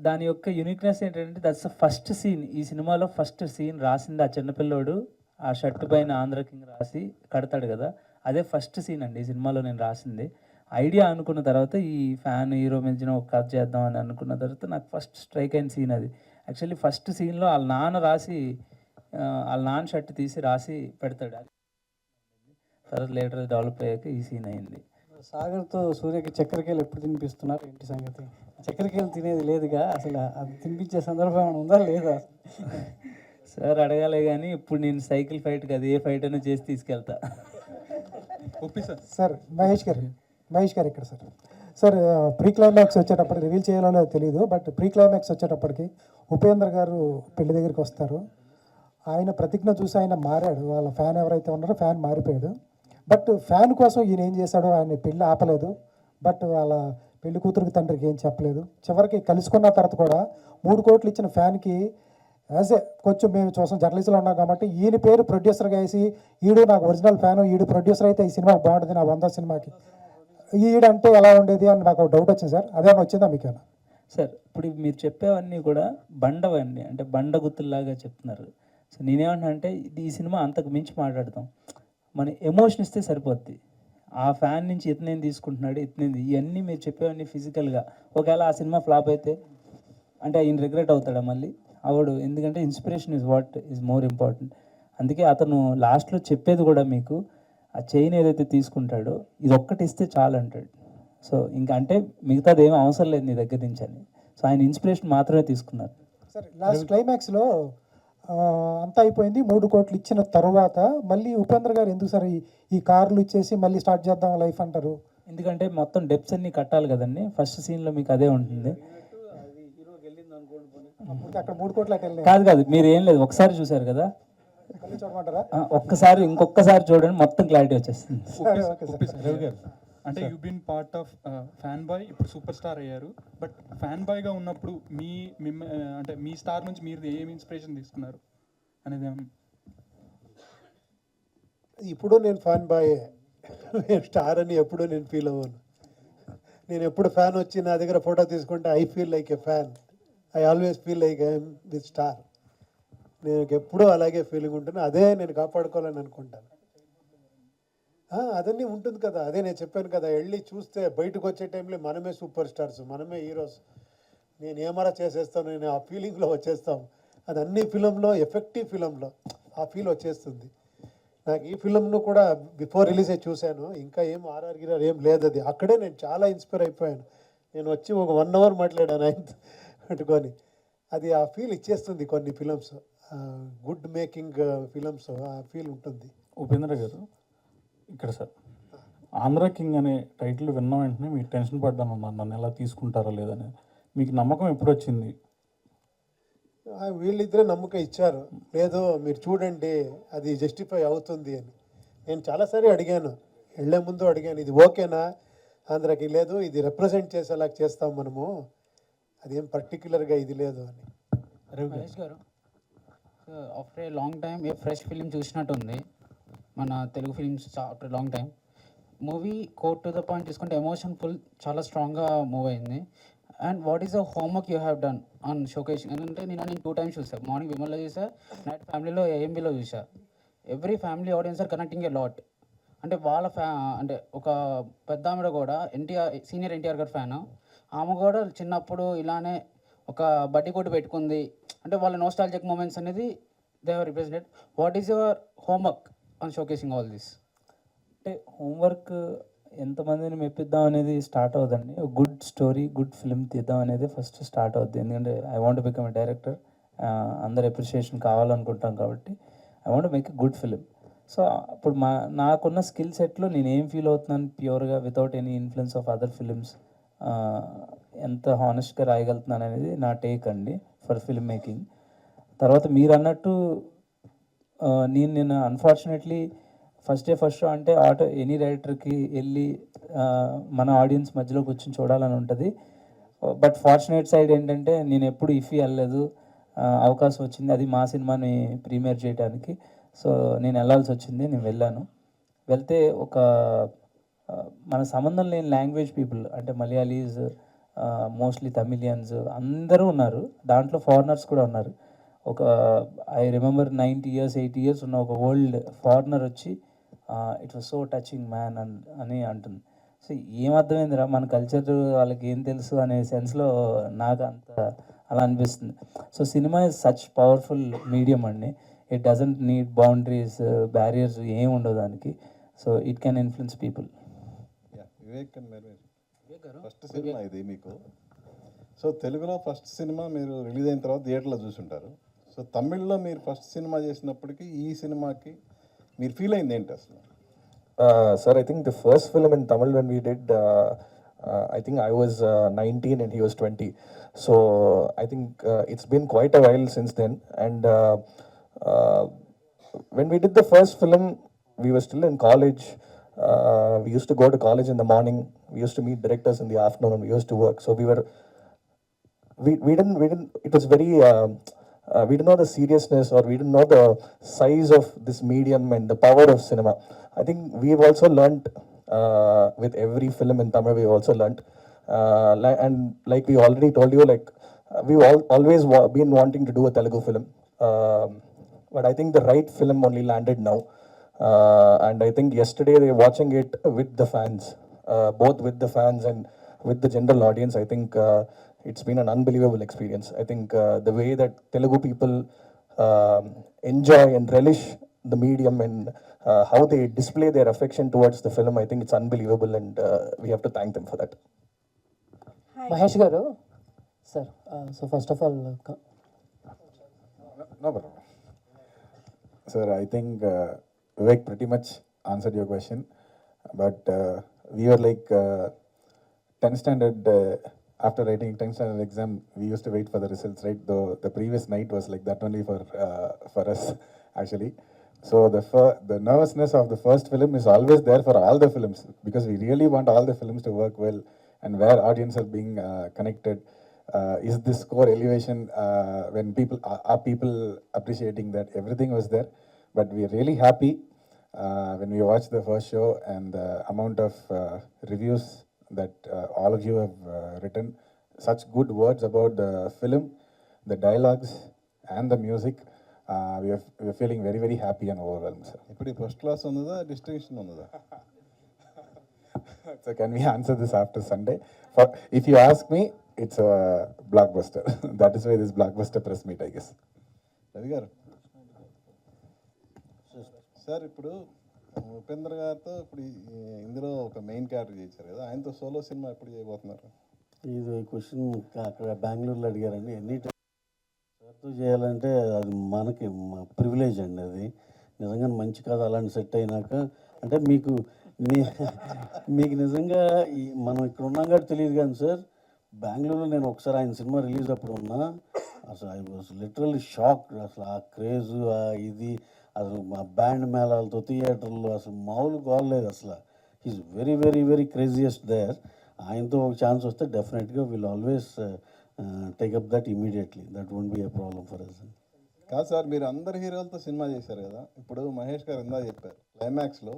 దాని యొక్క యూనిక్నెస్ ఏంటంటే, దట్స్ ద ఫస్ట్ సీన్. ఈ సినిమాలో ఫస్ట్ సీన్ రాసింది ఆ చిన్నపిల్లోడు ఆ షర్ట్ పైన ఆంధ్ర కింగ్ రాసి కడతాడు కదా, అదే ఫస్ట్ సీన్ అండి ఈ సినిమాలో నేను రాసింది. ఐడియా అనుకున్న తర్వాత ఈ ఫ్యాన్ హీరో మధ్యన ఒక కథ చేద్దామని అనుకున్న తర్వాత నాకు ఫస్ట్ స్ట్రైక్ అయిన సీన్ అది. యాక్చువల్లీ ఫస్ట్ సీన్లో వాళ్ళ నాన్న షర్ట్ తీసి రాసి పెడతాడు. అది తర్వాత లేటర్ డెవలప్ అయ్యాక ఈ సీన్ అయింది. సాగర్తో సూర్యకి చక్కెరకేళి ఎప్పుడు తినిపిస్తున్నారు ఏంటి సంగతి? చక్కెరకేళి తినేది లేదుగా, అసలు అది తినిపించే సందర్భం ఏమైనా ఉందా లేదా? సార్ అడగాలే కానీ ఇప్పుడు నేను సైకిల్ ఫైట్కి అది ఏ ఫైట్ అయినా చేసి తీసుకెళ్తా. సార్ మహేష్ గారు ఇక్కడ సార్ ప్రీ క్లైమాక్స్ వచ్చేటప్పటికి రివీల్ చేయాలో లేదో తెలియదు, బట్ ప్రీ క్లైమాక్స్ వచ్చేటప్పటికి ఉపేంద్ర గారు పెళ్లి దగ్గరికి వస్తారు. ఆయన ప్రతిజ్ఞ చూసి ఆయన మారాడు, వాళ్ళ ఫ్యాన్ ఎవరైతే ఉన్నారో ఫ్యాన్ మారిపోయాడు. బట్ ఫ్యాన్ కోసం ఈయన ఏం చేశాడో, ఆయన పెళ్ళి ఆపలేదు, బట్ వాళ్ళ పెళ్లి కూతురికి తండ్రికి ఏం చెప్పలేదు. చివరికి కలుసుకున్న తర్వాత కూడా 3 కోట్లు ఇచ్చిన ఫ్యాన్కి యాజ్ ఏ కొంచెం మేము చూసాం, జర్నలిస్టులు ఉన్నాం కాబట్టి ఈయన పేరు ప్రొడ్యూసర్గా వేసి ఈడు నాకు ఒరిజినల్ ఫ్యాను, ఈడు ప్రొడ్యూసర్ అయితే ఈ సినిమా బాగుంటుంది నా 100 సినిమాకి, ఈడంటే ఎలా ఉండేది అని నాకు డౌట్ వచ్చింది సార్. అదేమన్నా వచ్చిందా మీకేనా? సార్ ఇప్పుడు మీరు చెప్పేవన్నీ కూడా బండవన్నీ, అంటే బండ గుత్తుల్లాగా చెప్తున్నారు. సో నేనేమంటున్నా అంటే ఈ సినిమా అంతకు మించి మాట్లాడతాం, మన ఎమోషన్ ఇస్తే సరిపోద్ది. ఆ ఫ్యాన్ నుంచి ఇతనేం తీసుకుంటున్నాడు, ఇతనేది, ఇవన్నీ మీరు చెప్పేవన్నీ ఫిజికల్గా. ఒకవేళ ఆ సినిమా ఫ్లాప్ అయితే అంటే ఆయన రిగ్రెట్ అవుతాడా? మళ్ళీ అవడు. ఎందుకంటే inspiration is what is more important. అందుకే అతను లాస్ట్లో చెప్పేది కూడా మీకు, ఆ చైన్ ఏదైతే తీసుకుంటాడో ఇది ఒక్కటి ఇస్తే చాలు అంటాడు. సో ఇంకా అంటే మిగతాది ఏమీ అవసరం లేదు నీ దగ్గర నుంచి అని. సో ఆయన ఇన్స్పిరేషన్ మాత్రమే తీసుకున్నారు. సార్ లాస్ట్ క్లైమాక్స్లో అంతా అయిపోయింది, 3 కోట్లు ఇచ్చిన తర్వాత మళ్ళీ ఉపేంద్ర గారు ఎందుకు సార్ ఈ కార్లు ఇచ్చేసి మళ్ళీ స్టార్ట్ చేద్దాం లైఫ్ అంటారు? ఎందుకంటే మొత్తం డెప్స్ అన్నీ కట్టాలి కదండి. ఫస్ట్ సీన్లో మీకు అదే ఉంటుంది. అప్పటికి అక్కడ 3 కోట్లు అటు వెళ్ళాయి. కాదు మీరు ఏం లేదు, ఒకసారి చూసారు కదా, మళ్ళీ చూడమంటారా? ఒక్కసారి ఇంకొకసారి చూడండి, మొత్తం క్లారిటీ వచ్చేస్తుంది. సరే, ఓకే సార్. రవి గారు, అంటే you been part of fan boy, ఇప్పుడు సూపర్ స్టార్ అయ్యారు. బట్ ఫ్యాన్ బాయ్గా ఉన్నప్పుడు అంటే మీ స్టార్ నుంచి మీరు ఏం ఇన్స్పిరేషన్ తీసుకున్నారు అనేది ఇప్పుడు నేను ఫ్యాన్ బాయే, స్టార్ అని ఎప్పుడు నేను ఫీల్ అవ్వను. నేను ఎప్పుడు ఫ్యాన్ వచ్చి నా దగ్గర ఫోటో తీసుకుంటే I feel like a fan. I always feel like I'm with star. నేను ఎప్పుడూ అలాగే ఫీలింగ్ ఉంటుంది. అదే నేను కాపాడుకోవాలని అనుకుంటాను. అదన్నీ ఉంటుంది కదా, అదే నేను చెప్పాను కదా, వెళ్ళి చూస్తే బయటకు వచ్చే టైంలో మనమే సూపర్ స్టార్స్, మనమే హీరోస్, నేను ఏమరా చేసేస్తాను, నేను ఆ ఫీలింగ్లో వచ్చేస్తాం. అది అన్ని ఫిలంలో, ఎఫెక్టివ్ ఫిలంలో ఆ ఫీల్ వచ్చేస్తుంది. నాకు ఈ ఫిలంను కూడా బిఫోర్ రిలీజే చూశాను, ఇంకా ఏం ఆర్ఆర్ గిరార్ ఏం లేదు. అది అక్కడే నేను చాలా ఇన్స్పైర్ అయిపోయాను. నేను వచ్చి ఒక 1 అవర్ మాట్లాడాను ఆయన పెట్టుకొని. అది ఆ ఫీల్ ఇచ్చేస్తుంది కొన్ని ఫిలమ్స్, గుడ్ మేకింగ్ ఫిలమ్స్, ఆ ఫీల్ ఉంటుంది. ఉపేంద్ర గారు ఇక్కడ సార్, ఆంధ్ర కింగ్ అనే టైటిల్ విన్న వెంటనే మీకు టెన్షన్ పడ్డాను అన్నారు, నన్ను ఎలా తీసుకుంటారో లేదని. మీకు నమ్మకం ఎప్పుడు వచ్చింది? వీళ్ళిద్దరే నమ్మకం ఇచ్చారు, లేదు మీరు చూడండి అది జస్టిఫై అవుతుంది అని. నేను చాలాసారి అడిగాను, వెళ్ళే ముందు అడిగాను, ఇది ఓకేనా ఆంధ్రాకి, లేదు ఇది రిప్రజెంట్ చేసేలా చేస్తాం మనము, అదేం పర్టికులర్గా ఇది లేదు అని. Mahesh garu, after a long time a fresh film చూసినట్టుంది మన Telugu films. After long time movie quote to the point తీసుకుంటే ఎమోషన్ ఫుల్ చాలా స్ట్రాంగ్గా మూవ్ అయింది. And what is the homework you have done on showcasing? ఎందుకంటే నేను 2 టైమ్స్ చూసాను, మార్నింగ్ విమల్లో చూసా, నైట్ ఫ్యామిలీలో ఏఎంబీలో చూసా. Every family audience are connecting a lot. అంటే వాళ్ళ అంటే ఒక పెద్ద ఆమెడ కూడా సీనియర్ ఎన్టీఆర్ గారి ఫ్యాన్, ఆమె కూడా చిన్నప్పుడు ఇలానే ఒక బడ్డీ కొట్టు పెట్టుకుంది. అంటే వాళ్ళ నోస్టాలజిక్ మూమెంట్స్ అనేది they have represented. What is your homework on showcasing all this? అంటే హోంవర్క్ ఎంతమందిని మెప్పిద్దాం అనేది స్టార్ట్ అవుతుందండి. గుడ్ స్టోరీ, గుడ్ ఫిల్మ్ తీద్దాం అనేది ఫస్ట్ స్టార్ట్ అవుద్ది. ఎందుకంటే I want become a director, అందరు అప్రిషియేషన్ కావాలనుకుంటాం కాబట్టి I want make a good film. So అప్పుడు నాకున్న స్కిల్ సెట్లో నేను ఏం ఫీల్ అవుతున్నాను ప్యూర్గా, without any influence of other films, ఎంత హానెస్ట్గా రాయగలుగుతున్నాను అనేది నా టేక్ అండి ఫర్ ఫిల్మ్ మేకింగ్. తర్వాత మీరు అన్నట్టు నేను అన్ఫార్చునేట్లీ ఫస్ట్ షో అంటే ఎనీ డైరెక్టర్కి వెళ్ళి మన ఆడియన్స్ మధ్యలో కూర్చొని చూడాలని ఉంటుంది. బట్ ఫార్చునేట్ సైడ్ ఏంటంటే నేను ఎప్పుడు ఇఫీ వెళ్ళలేదు, అవకాశం వచ్చింది, అది మా సినిమాని ప్రీమియర్ చేయడానికి. సో నేను వెళ్ళాల్సి వచ్చింది, నేను వెళ్ళాను. వెళ్తే ఒక మన సంబంధం లేని లాంగ్వేజ్ పీపుల్, అంటే మలయాళీస్, మోస్ట్లీ తమిళియన్స్ అందరూ ఉన్నారు, దాంట్లో ఫారినర్స్ కూడా ఉన్నారు. ఒక ఐ రిమెంబర్ 90 years 80 years ఉన్న ఒక ఓల్డ్ ఫారినర్ వచ్చి it was so touching man అని అంటుంది. సో ఏమర్థమైందిరా మన కల్చర్ వాళ్ళకి ఏం తెలుసు అనే సెన్స్లో నాకు అంత అలా అనిపిస్తుంది. So cinema is such powerful medium అండి. It doesn't need boundaries, barriers ఏం ఉండవు దానికి. So it can influence people. Vivek first cinema ఇది మీకు. సో తెలుగులో ఫస్ట్ సినిమా మీరు రిలీజ్ అయిన తర్వాత థియేటర్లో చూసుంటారు. సో తమిళ్లో మీరు ఫస్ట్ సినిమా చేసినప్పటికీ ఈ సినిమాకి మీరు ఫీల్ అయింది ఏంటి అసలు? Sir, I think the first film in Tamil when we did, I think I was 19 and he was 20. So I think it's been quite a while since then. And when we did the first film, we were still in college. We used to go to college in the morning. We used to meet directors in the afternoon, and we used to work. So we didn't. It was very. We didn't know the seriousness, or we didn't know the size of this medium and the power of cinema. I think we've also learnt with every film in Tamil. We've also learnt, and like we already told you, like we've always been wanting to do a Telugu film, but I think the right film only landed now. And I think yesterday they were watching it with the fans, both with the fans and with the general audience. I think it's been an unbelievable experience. I think the way that Telugu people enjoy and relish the medium and how they display their affection towards the film, I think it's unbelievable, and we have to thank them for that. Mahesh garu, sir. So first of all, no problem. Sir, I think Vivek pretty much answered your question, but we were like 10th standard. After writing 10th standard exam, we used to wait for the results, right? Though the previous night was like that only for us, actually. So the nervousness of the first film is always there for all the films, because we really want all the films to work well, and where audience are being connected. Is this core elevation when people appreciating that? Everything was there, but we are really happy when we watched the first show, and the amount of reviews that all of you have written, such good words about the film, the dialogues and the music. We are feeling very, very happy and overwhelmed, sir. ఇప్పుడు first class ఉన్నదా, distinction ఉన్నదా? So can we answer this after Sunday? If you ask me, it's a blockbuster. That is why this blockbuster press meet, I guess. Ravi garu sir, ఇప్పుడు ఉపేంద్ర గారితో ఇప్పుడు ఇందులో ఒక main character చేశారు కదా, ఆయనతో సోలో సినిమా ఎప్పుడు చేయబోతున్నారు? ఇది క్వశ్చన్ అక్కడ బెంగళూరులో అడిగారండి. ఎనీ టైం సార్తో చేయాలంటే అది మనకి ప్రివిలేజ్ అండి. అది నిజంగా మంచి కథ అలాంటి సెట్ అయినాక, అంటే మీకు నిజంగా మనం ఇక్కడ ఉన్నాం కాబట్టి తెలియదు కానీ సార్, బెంగళూరులో నేను ఒకసారి ఆయన సినిమా రిలీజ్ అప్పుడు ఉన్నా, అసలు ఐ వాజ్ లిటరల్లీ షాక్. అసలు ఆ క్రేజు ఇది అసలు మా బ్యాండ్ మేళాలతో థియేటర్లో అసలు మామూలు గోల్లేదు అసలు. He's very very very craziest there. ఆయనతో ఒక ఛాన్స్ వస్తే డెఫినెట్గా will always take up that immediately. That won't be a problem for us. కాదు సార్, మీరు అందరు హీరోలతో సినిమా చేశారు కదా, ఇప్పుడు మహేష్ గారు ఇందా చెప్పారు క్లైమాక్స్లో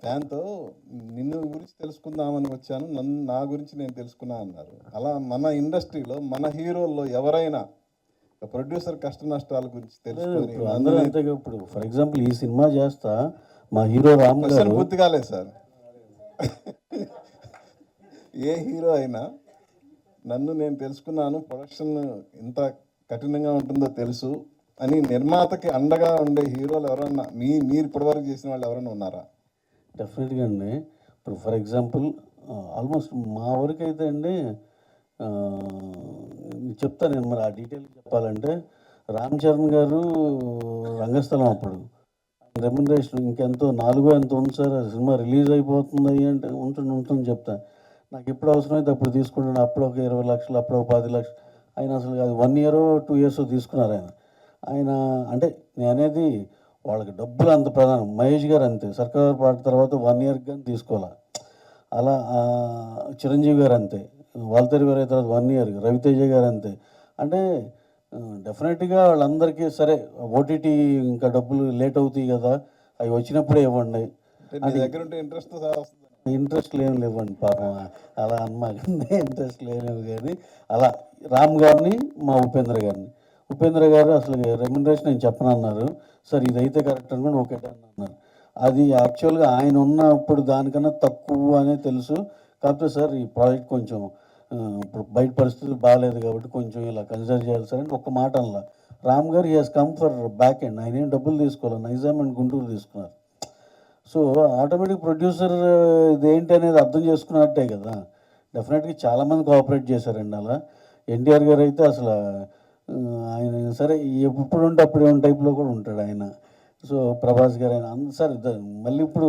ఫ్యాన్తో నిన్ను గురించి తెలుసుకుందామని వచ్చాను, నా గురించి నేను తెలుసుకున్నా అన్నారు. అలా మన ఇండస్ట్రీలో మన హీరోల్లో ఎవరైనా ప్రొడ్యూసర్ కష్ట నష్టాల గురించి తెలుసుకొని అందరూ అంతేగా. ఇప్పుడు ఫర్ ఎగ్జాంపుల్ ఈ సినిమా చేస్తా మా హీరో రామ్ గారు పూర్తి కాలేదు సార్. ఏ హీరో అయినా నన్ను నేను తెలుసుకున్నాను, ప్రొడక్షన్ ఎంత కఠినంగా ఉంటుందో తెలుసు అని నిర్మాతకి అండగా ఉండే హీరోలు ఎవరన్నా మీరు ఇప్పటివరకు చేసిన వాళ్ళు ఎవరైనా ఉన్నారా? డెఫినెట్గా అండి. ఇప్పుడు ఫర్ ఎగ్జాంపుల్ ఆల్మోస్ట్ మా వరకు అయితే అండి చెప్తాను నేను, మరి ఆ డీటెయిల్ చెప్పాలంటే రామ్ చరణ్ గారు రంగస్థలం అప్పుడు రెమ్యునరేషన్ ఇంకెంతో 4 ఎంతో ఉంది సార్, సినిమా రిలీజ్ అయిపోతుంది అంటే ఉంటుంది చెప్తాను. నాకు ఎప్పుడు అవసరమైతే అప్పుడు తీసుకుంటాను. అప్పుడు ఒక 20 లక్షలు, అప్పుడు ఒక 10 లక్షలు. ఆయన అసలు అది 1 year 2 years తీసుకున్నారు ఆయన. అంటే నేను అనేది వాళ్ళకి డబ్బులు అంత ప్రధానం. మహేష్ గారు అంతే, సర్కార్ పాట తర్వాత 1 year కానీ తీసుకోవాలి. అలా చిరంజీవి గారు అంతే, వాల్తేరు గారు అయితే తర్వాత 1 year, రవితేజ గారు అంతే. అంటే డెఫినెట్గా వాళ్ళందరికీ సరే ఓటీటీ ఇంకా డబ్బులు లేట్ అవుతాయి కదా, అవి వచ్చినప్పుడే ఇవ్వండి. ఇంట్రెస్ట్ లేని ఇవ్వండి పాపం, అలా అన్నమాకండి. ఇంట్రెస్ట్ లేనివి కానీ అలా రామ్ గారిని మా ఉపేంద్ర గారు అసలు రెమ్యునరేషన్ నేను చెప్పనన్నారు. సార్ ఇదైతే కరెక్ట్ అనుకోండి, ఓకే అన్నారు. అది యాక్చువల్గా ఆయన ఉన్నప్పుడు దానికన్నా తక్కువ అనే తెలుసు. కాకపోతే సార్ ఈ ప్రాజెక్ట్ కొంచెం ఇప్పుడు బయట పరిస్థితులు బాగాలేదు కాబట్టి కొంచెం ఇలా కన్సిడర్ చేయాలి సార్ అని ఒక్క మాట అనలా. రామ్ గారు he has come for back end. ఆయన ఏం డబ్బులు తీసుకోవాలి, నైజాం అండ్ గుంటూరు తీసుకున్నారు. సో ఆటోమేటిక్ ప్రొడ్యూసర్ ఇదేంటి అనేది అర్థం చేసుకున్నట్టే కదా. డెఫినెట్గా చాలామంది కోఆపరేట్ చేశారండి అలా. ఎన్టీఆర్ గారు అయితే అసలు ఆయన సరే ఎప్పుడు ఉంటే అప్పుడే టైప్లో కూడా ఉంటాడు ఆయన. సో ప్రభాస్ గారు ఆయన సార్ మళ్ళీ ఇప్పుడు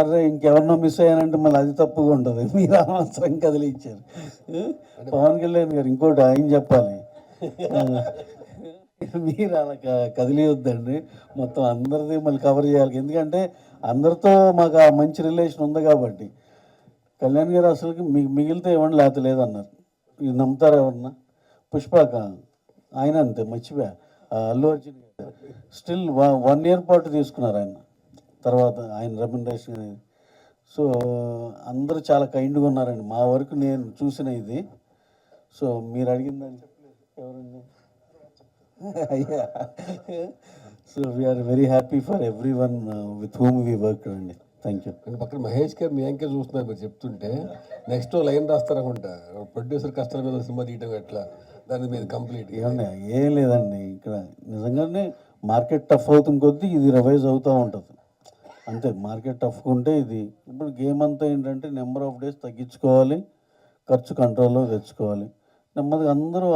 అరే ఇంకెవరినో మిస్ అయ్యానంటే మళ్ళీ అది తప్పుగా ఉంటుంది. మీరు అనవసరం కదిలించారు. పవన్ కళ్యాణ్ గారు ఇంకోటి ఆయన చెప్పాలి, మీరు అలా కదిలియొద్దండి. మొత్తం అందరిది మళ్ళీ కవర్ చేయాలి. ఎందుకంటే అందరితో మాకు ఆ మంచి రిలేషన్ ఉంది కాబట్టి. కళ్యాణ్ గారు అసలుకి మిగిలితే ఇవ్వండి లేకపోతే లేదన్నారు. ఇది నమ్ముతారా ఎవరన్నా? పుష్పక ఆయన అంతే మర్చిపోయా. అల్లు అర్జున్ గారు స్టిల్ 1 year పాటు తీసుకున్నారు ఆయన. తర్వాత ఆయన రెమ్యునరేషన్ అనేది. సో అందరూ చాలా కైండ్గా ఉన్నారండి మా వరకు నేను చూసిన ఇది. సో మీరు అడిగిందని ఎవరండి? అయ్యా. So we are very happy for everyone with whom we work అండి. Thank you. అంటే పక్కన మహేష్ గారు మీ అంకే చూస్తున్నారు మీరు చెప్తుంటే నెక్స్ట్ లైన్ రాస్తారనుకుంటా. ప్రొడ్యూసర్ కష్టాల మీద సినిమా తీయటం ఎట్లా దాని మీద కంప్లీట్ ఏమన్నా ఏం లేదండి. ఇక్కడ నిజంగానే మార్కెట్ టఫ్ అవుతుంది కొద్దీ ఇది రివైజ్ అవుతూ ఉంటుంది అంతే. మార్కెట్ టఫ్గా ఉంటే ఇది ఇప్పుడు గేమ్ అంతా ఏంటంటే నెంబర్ ఆఫ్ డేస్ తగ్గించుకోవాలి, ఖర్చు కంట్రోల్లో తెచ్చుకోవాలి. నెమ్మదిగా అందరూ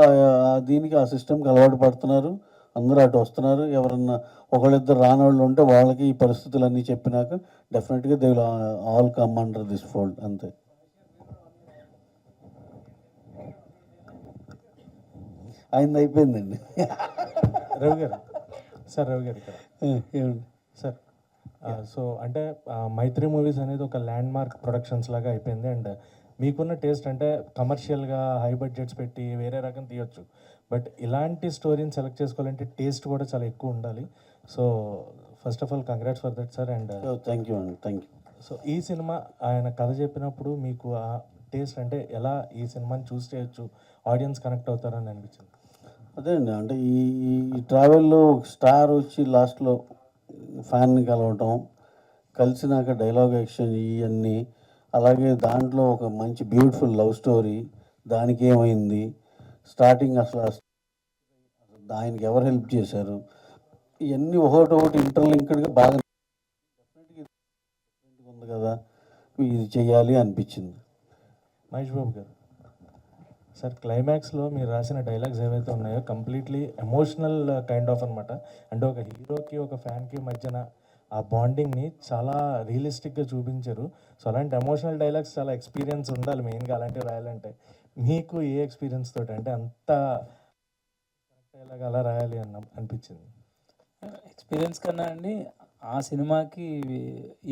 దీనికి ఆ సిస్టమ్కి అలవాటు పడుతున్నారు. అందరూ అటు వస్తున్నారు. ఎవరన్నా ఒకళ్ళిద్దరు రానోళ్ళు ఉంటే వాళ్ళకి ఈ పరిస్థితులన్నీ చెప్పినాక డెఫినెట్గా they will all come under this fold అంతే. ఆయన అయిపోయిందండి. రవి గారు రవి గారు ఇక్కడ ఏమండి సార్. సో అంటే మైత్రి మూవీస్ అనేది ఒక ల్యాండ్ మార్క్ ప్రొడక్షన్స్ లాగా అయిపోయింది. అండ్ మీకున్న టేస్ట్ అంటే కమర్షియల్గా హై బడ్జెట్స్ పెట్టి వేరే రకం తీయొచ్చు, బట్ ఇలాంటి స్టోరీని సెలెక్ట్ చేసుకోవాలంటే టేస్ట్ కూడా చాలా ఎక్కువ ఉండాలి. So first of all congrats for that sir. And thank you అండి. Thank you. సో ఈ సినిమా ఆయన కథ చెప్పినప్పుడు మీకు ఆ టేస్ట్ అంటే ఎలా ఈ సినిమాని చూస్ చేయొచ్చు, ఆడియన్స్ కనెక్ట్ అవుతారని అనిపించింది? అదే అండి. అంటే ఈ ట్రావెల్లో స్టార్ వచ్చి లాస్ట్లో ఫ్యాన్ని కలవటం, కలిసినాక డైలాగ్ ఎక్స్చేంజ్ ఇవన్నీ, అలాగే దాంట్లో ఒక మంచి బ్యూటిఫుల్ లవ్ స్టోరీ, దానికి ఏమైంది, స్టార్టింగ్ అసలు ఆయనకి ఎవరు హెల్ప్ చేశారు, ఇవన్నీ ఒకటి ఇంటర్లింక్డ్గా బాగా ఉంది కదా, ఇది చెయ్యాలి అనిపించింది. మహేష్ బాబు గారు సార్, క్లైమాక్స్లో మీరు రాసిన డైలాగ్స్ ఏవైతే ఉన్నాయో కంప్లీట్లీ ఎమోషనల్ కైండ్ ఆఫ్ అనమాట. అంటే ఒక హీరోకి ఒక ఫ్యాన్కి మధ్యన ఆ బాండింగ్ని చాలా రియలిస్టిక్గా చూపించారు. సో అలాంటి ఎమోషనల్ డైలాగ్స్ చాలా ఎక్స్పీరియన్స్ ఉండాలి మెయిన్గా అలాంటివి రాయాలంటే. మీకు ఏ ఎక్స్పీరియన్స్ తోటి అంటే అంత డైలాగ్ అలా రాయాలి అనిపించింది? ఎక్స్పీరియన్స్ కన్నా అండి ఆ సినిమాకి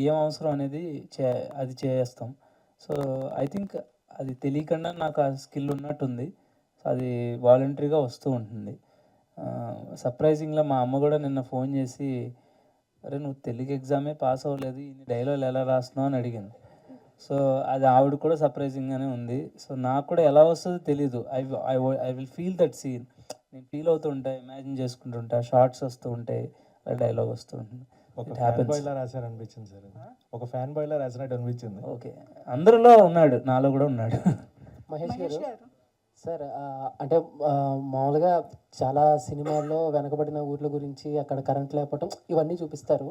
ఏం అవసరం అనేది అది చేస్తాం. సో ఐ థింక్ అది తెలియకుండా నాకు ఆ స్కిల్ ఉన్నట్టుంది. సో అది వాలంటరీగా వస్తూ ఉంటుంది. సర్ప్రైజింగ్గా మా అమ్మ కూడా నిన్న ఫోన్ చేసి, అరే నువ్వు తెలుగు ఎగ్జామే పాస్ అవ్వలేదు, ఇన్ని డైలాగులు ఎలా రాస్తున్నావు అని అడిగింది. సో అది ఆవిడ కూడా సర్ప్రైజింగ్గానే ఉంది. సో నాకు కూడా ఎలా వస్తుందో తెలీదు. I will feel that scene. నేను ఫీల్ అవుతూ ఉంటా, ఇమాజిన్ చేసుకుంటుంటా, షార్ట్స్ వస్తూ ఉంటాయి, డైలాగ్ వస్తూ ఉంటుంది. ఒక ఫ్యాన్ బాయ్లా రాశారనిపించింది సార్. ఒక ఫ్యాన్ బాయ్లా రాసినట్టు అనిపించింది. ఓకే, అందరిలో ఉన్నాడు, నాలో కూడా ఉన్నాడు. మహేష్ గారు సార్, అంటే మామూలుగా చాలా సినిమాల్లో వెనకబడిన ఊర్ల గురించి, అక్కడ కరెంట్ లేకపోవటం ఇవన్నీ చూపిస్తారు.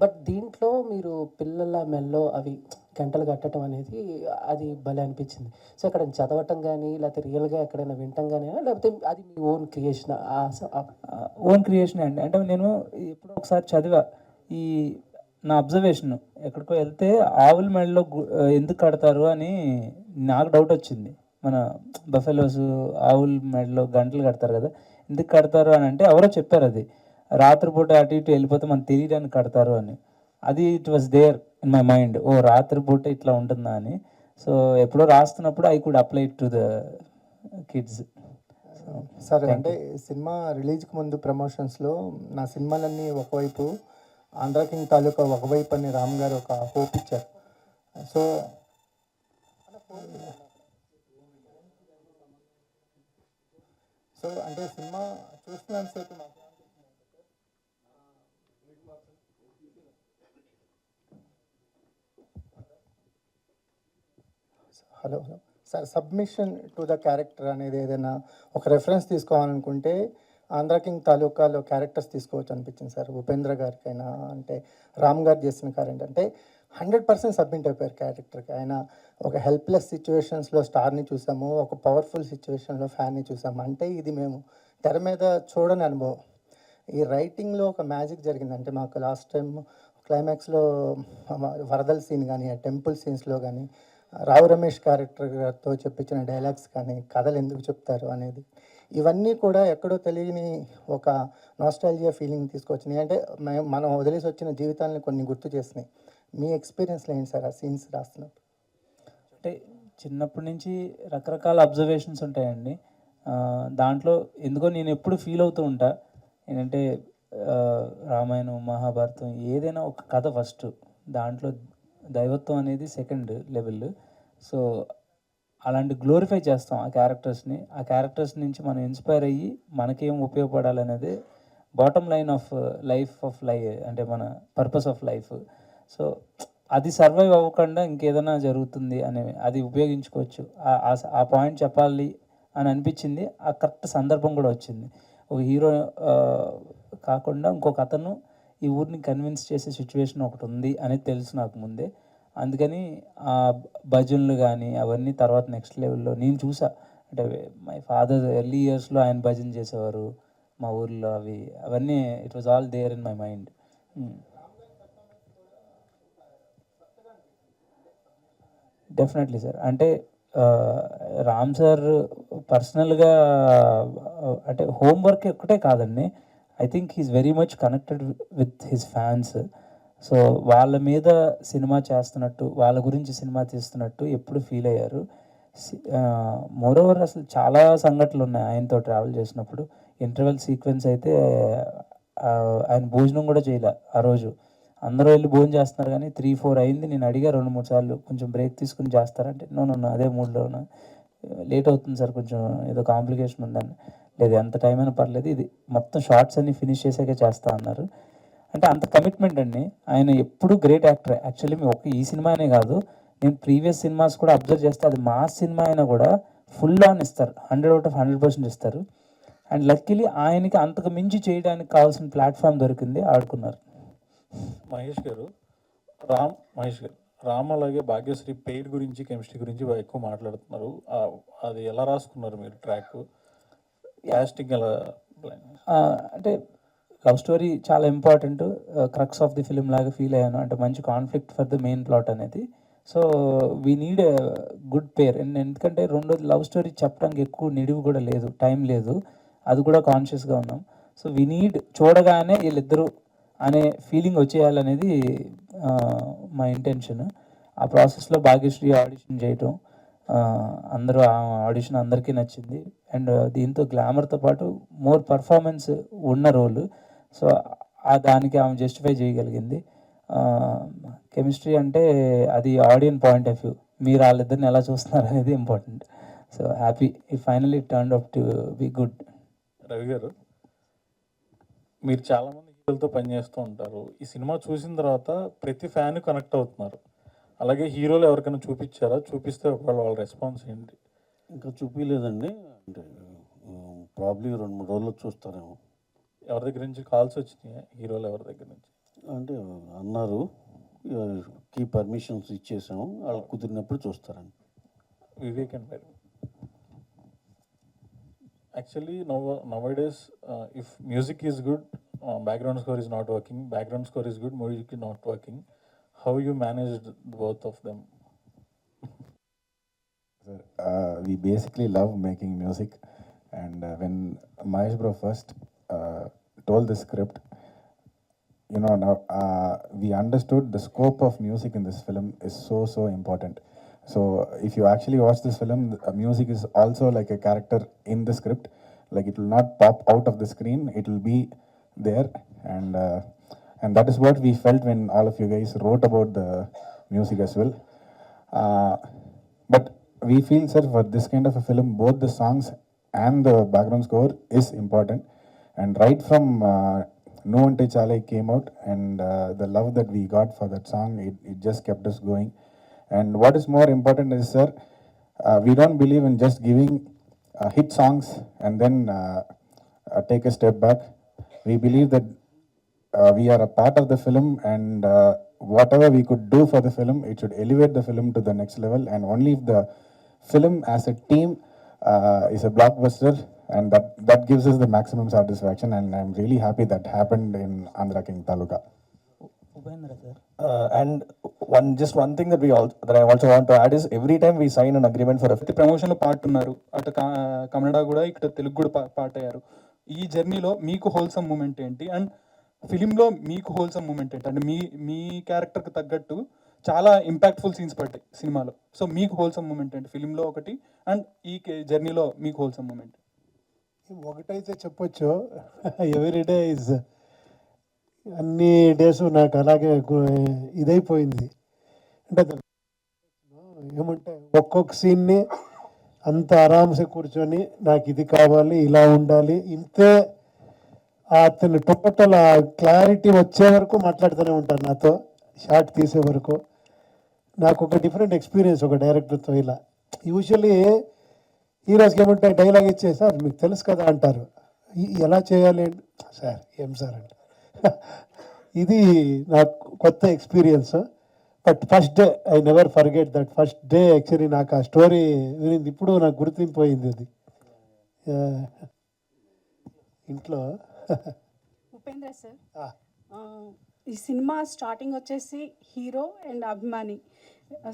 బట్ దీంట్లో మీరు పిల్లల మెల్లో అవి గంటలు కట్టడం అనేది అది భలే అనిపించింది. సో అక్కడ చదవటం కానీ లేకపోతే రియల్గా ఎక్కడైనా వినటం కానీ, లేకపోతే అది మీ ఓన్ క్రియేషన్? ఓన్ క్రియేషన్ అండి. అంటే నేను ఎప్పుడో ఒకసారి చదివా, ఈ నా అబ్జర్వేషన్, ఎక్కడికో వెళ్తే ఆవుల మెడలో ఎందుకు కడతారు అని నాకు డౌట్ వచ్చింది. మన బఫెలోస్ ఆవుల మెడలో గంటలు కడతారు కదా, ఎందుకు కడతారు అని అంటే ఎవరో చెప్పారు, అది రాత్రిపూట అటు ఇటు వెళ్ళిపోతే మనకు తెలియడానికి కడతారు అని. అది it was there in my mind, ఓ రాత్రిపూట ఇట్లా ఉంటుందా అని. సో ఎప్పుడో రాస్తున్నప్పుడు I could apply to the kids. సరే, అంటే సినిమా రిలీజ్కి ముందు ప్రమోషన్స్లో నా సినిమాలన్నీ ఒకవైపు, ఆంధ్ర కింగ్ తాలూకా ఒకవైపు అని రామ్ గారు ఒక హోప్ ఇచ్చారు. సో అంటే సినిమా చూస్తున్నంతసేపు నాకు hello sir, submission to the character అనేది ఏదైనా ఒక రెఫరెన్స్ తీసుకోవాలనుకుంటే ఆంధ్ర కింగ్ తాలూకాలో క్యారెక్టర్స్ తీసుకోవచ్చు అనిపించింది సార్. ఉపేంద్ర గారికైనా, అంటే రామ్ గారు చేసిన క్యారెక్టర్ అంటే 100% సబ్మిట్ అయిపోయారు క్యారెక్టర్కి. ఆయన ఒక హెల్ప్లెస్ సిచ్యువేషన్స్లో స్టార్ని చూసాము, ఒక పవర్ఫుల్ సిచ్యువేషన్లో ఫ్యాన్ని చూసాము. అంటే ఇది మేము తెర మీద చూడని అనుభవం. ఈ రైటింగ్లో ఒక మ్యాజిక్ జరిగింది. అంటే మాకు లాస్ట్ టైం క్లైమాక్స్లో వరదల సీన్ కానీ, ఆ టెంపుల్ సీన్స్లో కానీ, రావు రమేష్ క్యారెక్టర్తో చెప్పించిన డైలాగ్స్ కానీ, కథలు ఎందుకు చెప్తారు అనేది, ఇవన్నీ కూడా ఎక్కడో తెలియని ఒక నాస్టాలజియా ఫీలింగ్ తీసుకొచ్చినాయి. అంటే మనం వదిలేసి వచ్చిన జీవితాలని కొన్ని గుర్తు చేసినాయి. మీ ఎక్స్పీరియన్స్లో ఏంటి సార్ ఆ సీన్స్ రాస్తున్నప్పుడు? అంటే చిన్నప్పటి నుంచి రకరకాల అబ్జర్వేషన్స్ ఉంటాయండి. దాంట్లో ఎందుకో నేను ఎప్పుడు ఫీల్ అవుతూ ఉంటా ఏంటంటే రామాయణం, మహాభారతం ఏదైనా ఒక కథ ఫస్ట్, దాంట్లో దైవత్వం అనేది సెకండ్ లెవెల్. సో అలాంటి గ్లోరిఫై చేస్తాం ఆ క్యారెక్టర్స్ని. ఆ క్యారెక్టర్స్ నుంచి మనం ఇన్స్పైర్ అయ్యి మనకేం ఉపయోగపడాలనేది బాటమ్ లైన్ ఆఫ్ లైఫ్ అంటే మన పర్పస్ ఆఫ్ లైఫ్. సో అది సర్వైవ్ అవ్వకుండా ఇంకేదైనా జరుగుతుంది అనే అది ఉపయోగించుకోవచ్చు. ఆ పాయింట్ చెప్పాలి అని అనిపించింది. ఆ కరెక్ట్ సందర్భం కూడా వచ్చింది. ఒక హీరో కాకుండా ఇంకొక అతను ఈ ఊరిని కన్విన్స్ చేసే సిచ్యువేషన్ ఒకటి ఉంది అనేది తెలుసు నాకు ముందే. అందుకని ఆ భజనలు కానీ అవన్నీ తర్వాత నెక్స్ట్ లెవెల్లో నేను చూసా. అంటే మై ఫాదర్ ఎర్లీ ఇయర్స్లో ఆయన భజన చేసేవారు మా ఊర్లో. అవన్నీ it was all there in my mind. Definitely sir. అంటే రామ్ సార్ పర్సనల్గా అంటే హోంవర్క్ ఒక్కటే కాదండి. I think he's very much connected with his fans. So వాళ్ళ మీద సినిమా చేస్తున్నట్టు, వాళ్ళ గురించి సినిమా తీస్తున్నట్టు ఎప్పుడు ఫీల్ అయ్యారు. మోరోవర్ అసలు చాలా సంఘటనలు ఉన్నాయి ఆయనతో ట్రావెల్ చేసినప్పుడు. ఇంటర్వెల్ సీక్వెన్స్ అయితే ఆయన భోజనం కూడా చేయలే ఆ రోజు. అందరూ వెళ్ళి భోజనం చేస్తున్నారు కానీ 3-4 అయింది. నేను అడిగా 2-3 సార్లు కొంచెం బ్రేక్ తీసుకుని చేస్తారంటే నో అదే మూడ్లో లేట్ అవుతుంది సార్, కొంచెం ఏదో కాంప్లికేషన్ ఉందని. లేదు ఎంత టైం అయినా పర్లేదు, ఇది మొత్తం షార్ట్స్ అన్ని ఫినిష్ చేసాకే చేస్తా అన్నారు. అంటే అంత కమిట్మెంట్ అండి. ఆయన ఎప్పుడు గ్రేట్ యాక్టర్. యాక్చువల్లీ మీ ఒక్క ఈ సినిమా అనే కాదు, నేను ప్రీవియస్ సినిమాస్ కూడా అబ్జర్వ్ చేస్తే అది మాస్ సినిమా అయినా కూడా ఫుల్ ఆన్ ఇస్తారు, 100/100% ఇస్తారు. అండ్ లక్కీలీ ఆయనకి అంతకు మించి చేయడానికి కావాల్సిన ప్లాట్ఫామ్ దొరికింది, ఆడుకున్నారు. మహేష్ గారు రామ్ అలాగే భాగ్యశ్రీ పెయిర్ గురించి, కెమిస్ట్రీ గురించి ఎక్కువ మాట్లాడుతున్నారు. అది ఎలా రాసుకున్నారు మీరు ట్రాక్? క్యాస్టింగ్ ఎలా? అంటే లవ్ స్టోరీ చాలా important, crux of the film లాగా ఫీల్ అయ్యాను. అంటే మంచి conflict for the main plot అనేది. So we need a good pair. ఎందుకంటే రెండోది లవ్ స్టోరీ చెప్పడానికి ఎక్కువ నిడివి కూడా లేదు, టైం లేదు. అది కూడా కాన్షియస్గా ఉన్నాం. సో వీ నీడ్ చూడగానే వీళ్ళిద్దరూ అనే ఫీలింగ్ వచ్చేయాలనేది మా ఇంటెన్షన్. ఆ ప్రాసెస్లో భాగ్యశ్రీ ఆడిషన్ చేయటం, అందరూ ఆడిషన్ అందరికీ నచ్చింది. అండ్ దీంతో గ్లామర్తో పాటు మోర్ పర్ఫార్మెన్స్ ఉన్న రోల్. సో దానికి ఆమె జస్టిఫై చేయగలిగింది. కెమిస్ట్రీ అంటే అది ఆడియన్ పాయింట్ ఆఫ్ వ్యూ, మీరు వాళ్ళిద్దరిని ఎలా చూస్తున్నారు అనేది important. So happy it finally turned out to be good. Ravi గారు, మీరు చాలామంది హీరోలతో పనిచేస్తూ ఉంటారు. ఈ సినిమా చూసిన తర్వాత ప్రతి ఫ్యాన్ కనెక్ట్ అవుతున్నారు. అలాగే హీరోలు ఎవరికైనా చూపించారా? చూపిస్తే ఒకవేళ వాళ్ళ రెస్పాన్స్ ఏంటి? ఇంకా చూపించలేదండి. అంటే ప్రాబ్లీ 2-3 రోజుల్లో చూస్తారేమో. ఎవరి దగ్గర నుంచి కాల్స్ వచ్చినాయి? హీరోలు ఎవరి దగ్గర నుంచి అంటే అన్నారు, కీ పర్మిషన్స్ ఇచ్చేసాము, వాళ్ళు కుదిరినప్పుడు చూస్తారండి. Vivek and madam, actually nowadays if music is good, background score is not working, background score is good, music is not working. How you managed both of them? We basically love making music, and when Mahesh bro first told the script, now we understood the scope of music in this film is so important. So if you actually watch this film, music is also like a character in the script. Like it will not pop out of the screen, it will be there, and that is what we felt when all of you guys wrote about the music as well. But we feel, sir, for this kind of a film, both the songs and the background score is important. And right from No Ante Chale came out, and the love that we got for that song, it just kept us going. And what is more important is, sir, we don't believe in just giving hit songs and then take a step back. We believe that we are a part of the film, and whatever we could do for the film, it should elevate the film to the next level. And only if the film as a team is a blockbuster, and that gives us the maximum satisfaction. And I'm really happy that happened in Andhra King Taluka. Upendra sir, and one thing that I also want to add is every time we sign an agreement for a ప్రతి ప్రమోషన్లో part ఉన్నారు, అటు కన్నడ కూడా ఇక్కడ తెలుగు కూడా part అయ్యారు. ఈ జర్నీలో మీకు హోల్సమ్ మూమెంట్ ఏంటి, అండ్ ఫిలింలో మీకు హోల్సమ్ మూమెంట్ ఏంటి? అంటే మీ క్యారెక్టర్కి తగ్గట్టు చాలా ఇంపాక్ట్ఫుల్ సీన్స్ పడ్డాయి సినిమాలో. సో మీకు హోల్సమ్ మూమెంట్ ఏంటి ఫిలింలో ఒకటి, అండ్ ఈ జర్నీలో మీకు హోల్సమ్ మూమెంట్? ఒకటైతే చెప్పొచ్చు, ఎవ్రీ డే ఇస్, అన్ని డేస్ నాకు అలాగే ఇదైపోయింది. అంటే ఏమంటే ఒక్కొక్క సీన్ని అంత ఆరామ్సే కూర్చొని నాకు ఇది కావాలి, ఇలా ఉండాలి, ఇంతే అతను టోటల్ ఆ క్లారిటీ వచ్చే వరకు మాట్లాడుతూనే ఉంటాను నాతో, షార్ట్ తీసే వరకు. నాకు ఒక డిఫరెంట్ ఎక్స్పీరియన్స్ ఒక డైరెక్టర్తో. ఇలా యూజువల్లీ హీరోస్కి ఏమంటాయి, డైలాగ్ ఇచ్చే సార్ మీకు తెలుసు కదా అంటారు, ఎలా చేయాలి సార్, ఏం సార్ అంటారు. ఇది నాకు కొత్త experience. But first day I never forget that first day. Actually నాకు ఆ స్టోరీ వినింది ఇప్పుడు నాకు గుర్తింపోయింది అది ఇంట్లో. ఉపేంద్ర సార్, ఈ సినిమా స్టార్టింగ్ వచ్చేసి హీరో అండ్ అభిమాని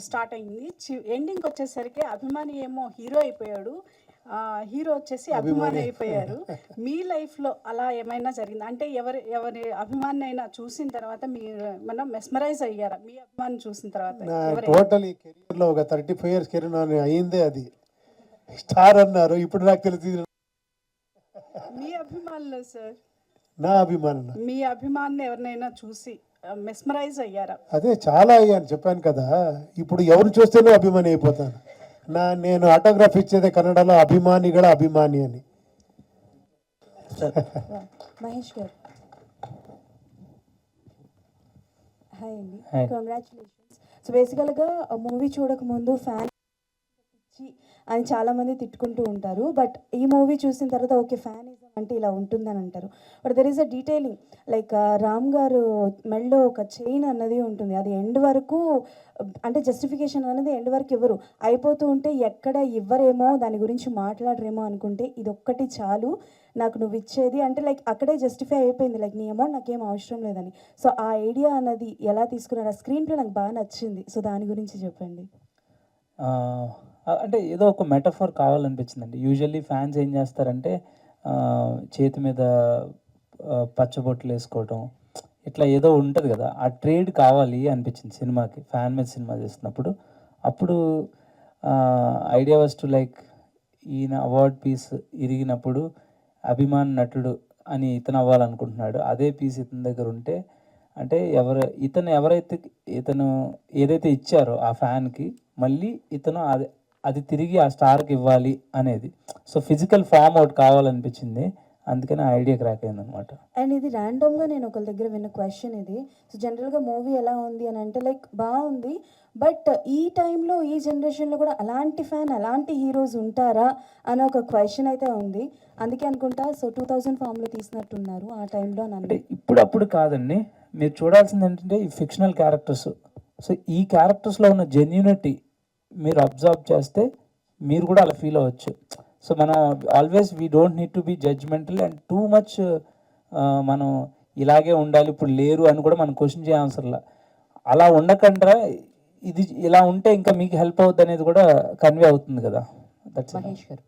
స్టార్ట్ అయింది, ఎండింగ్ వచ్చేసరికి అభిమాని ఏమో హీరో అయిపోయాడు, హీరో వచ్చేసి అభిమాని అయిపోయారు. మీ లైఫ్లో అలా ఏమైనా జరిగింది? అంటే ఎవరి అభిమాని అయినా చూసిన తర్వాత మీరు మనం మెస్మరైజ్ అయ్యారా మీ అభిమాని చూసిన తర్వాత? టోటల్ ఈ కెరీర్లో ఒక 35 years కెరీర్ అయిందే అది. స్టార్ అన్నారు, ఇప్పుడు నాకు తెలిసింది. మీ అభిమానులు సార్, నా అభిమానులు, మీ అభిమానులు ఎవరినైనా చూసి మెస్మరైజ్ అయ్యారా? అదే చాలా అయ్యాను, చెప్పాను కదా. ఇప్పుడు ఎవరు చూస్తేనే అభిమాని అయిపోతాను. నేను ఆటోగ్రాఫ్ ఇచ్చేదే కన్నడలో అభిమానిಗಳ అభిమాని అని. మహేష్ గారు, హాయ్ అండి, కంగ్రాచులేషన్స్. సో బేసికల్గా మూవీ చూడకముందు ఫ్యాన్ అని చాలామంది తిట్టుకుంటూ ఉంటారు, బట్ ఈ మూవీ చూసిన తర్వాత ఓకే ఫ్యానిజం అంటే ఇలా ఉంటుందని అంటారు. But there is a detailing, like Ram గారు మెడలో ఒక చైన్ అన్నది ఉంటుంది, అది ఎండ్ వరకు, అంటే జస్టిఫికేషన్ అనేది ఎండ్ వరకు ఇవ్వరు, అయిపోతూ ఉంటే ఎక్కడ ఇవ్వరేమో దాని గురించి మాట్లాడరేమో అనుకుంటే ఇది ఒక్కటి చాలు నాకు నువ్వు ఇచ్చేది అంటే, లైక్ అక్కడే జస్టిఫై అయిపోయింది, లైక్ నీ అమౌంట్ నాకేం అవసరం లేదని. సో ఆ ఐడియా అన్నది ఎలా తీసుకున్నారు? ఆ స్క్రీన్ ప్లే నాకు బాగా నచ్చింది, సో దాని గురించి చెప్పండి. అంటే ఏదో ఒక మెటఫర్ కావాలనిపించిందండి. యూజువల్లీ ఫ్యాన్స్ ఏం చేస్తారంటే చేతి మీద పచ్చబొట్లు వేసుకోవటం, ఇట్లా ఏదో ఉంటుంది కదా, ఆ ట్రేడ్ కావాలి అనిపించింది సినిమాకి. ఫ్యాన్ మీద సినిమా చేస్తున్నప్పుడు అప్పుడు ఐడియా వాస్ టు లైక్, ఈయన అవార్డ్ పీస్ ఇరిగినప్పుడు అభిమాన్ నటుడు అని ఇతను అవ్వాలనుకుంటున్నాడు, అదే పీస్ ఇతని దగ్గర ఉంటే, అంటే ఇతను ఏదైతే ఇచ్చారో ఆ ఫ్యాన్కి మళ్ళీ ఇతను అది తిరిగి ఆ స్టార్కి ఇవ్వాలి అనేది. సో ఫిజికల్ ఫామ్ ఒకటి కావాలనిపించింది, అందుకని ఆ ఐడియా క్రాక్ అయింది అనమాట. అండ్ ఇది ర్యాండమ్గా నేను ఒకరి దగ్గర విన్న క్వశ్చన్ ఇది. సో జనరల్గా మూవీ ఎలా ఉంది అని అంటే లైక్ బాగుంది, బట్ ఈ టైంలో ఈ జనరేషన్లో కూడా అలాంటి ఫ్యాన్ అలాంటి హీరోస్ ఉంటారా అని ఒక క్వశ్చన్ అయితే ఉంది, అందుకే అనుకుంటా. సో 2000 ఫామ్లో తీసినట్టున్నారు ఆ టైంలో. అంటే ఇప్పుడు కాదండి, మీరు చూడాల్సింది ఏంటంటే ఈ ఫిక్షనల్ క్యారెక్టర్స్. సో ఈ క్యారెక్టర్స్లో ఉన్న జెన్యూనిటీ మీరు అబ్జర్వ్ చేస్తే మీరు కూడా అలా ఫీల్ అవ్వచ్చు. సో మనం always we don't need to be judgemental and too much మనం ఇలాగే ఉండాలి ఇప్పుడు లేరు అని కూడా మనం క్వశ్చన్ చేయాల్సర్లా. అలా ఉండకుండా ఇది ఇలా ఉంటే ఇంకా మీకు హెల్ప్ అవుతుంది అనేది కూడా కన్వే అవుతుంది కదా. దట్స్ మహేష్ గారు.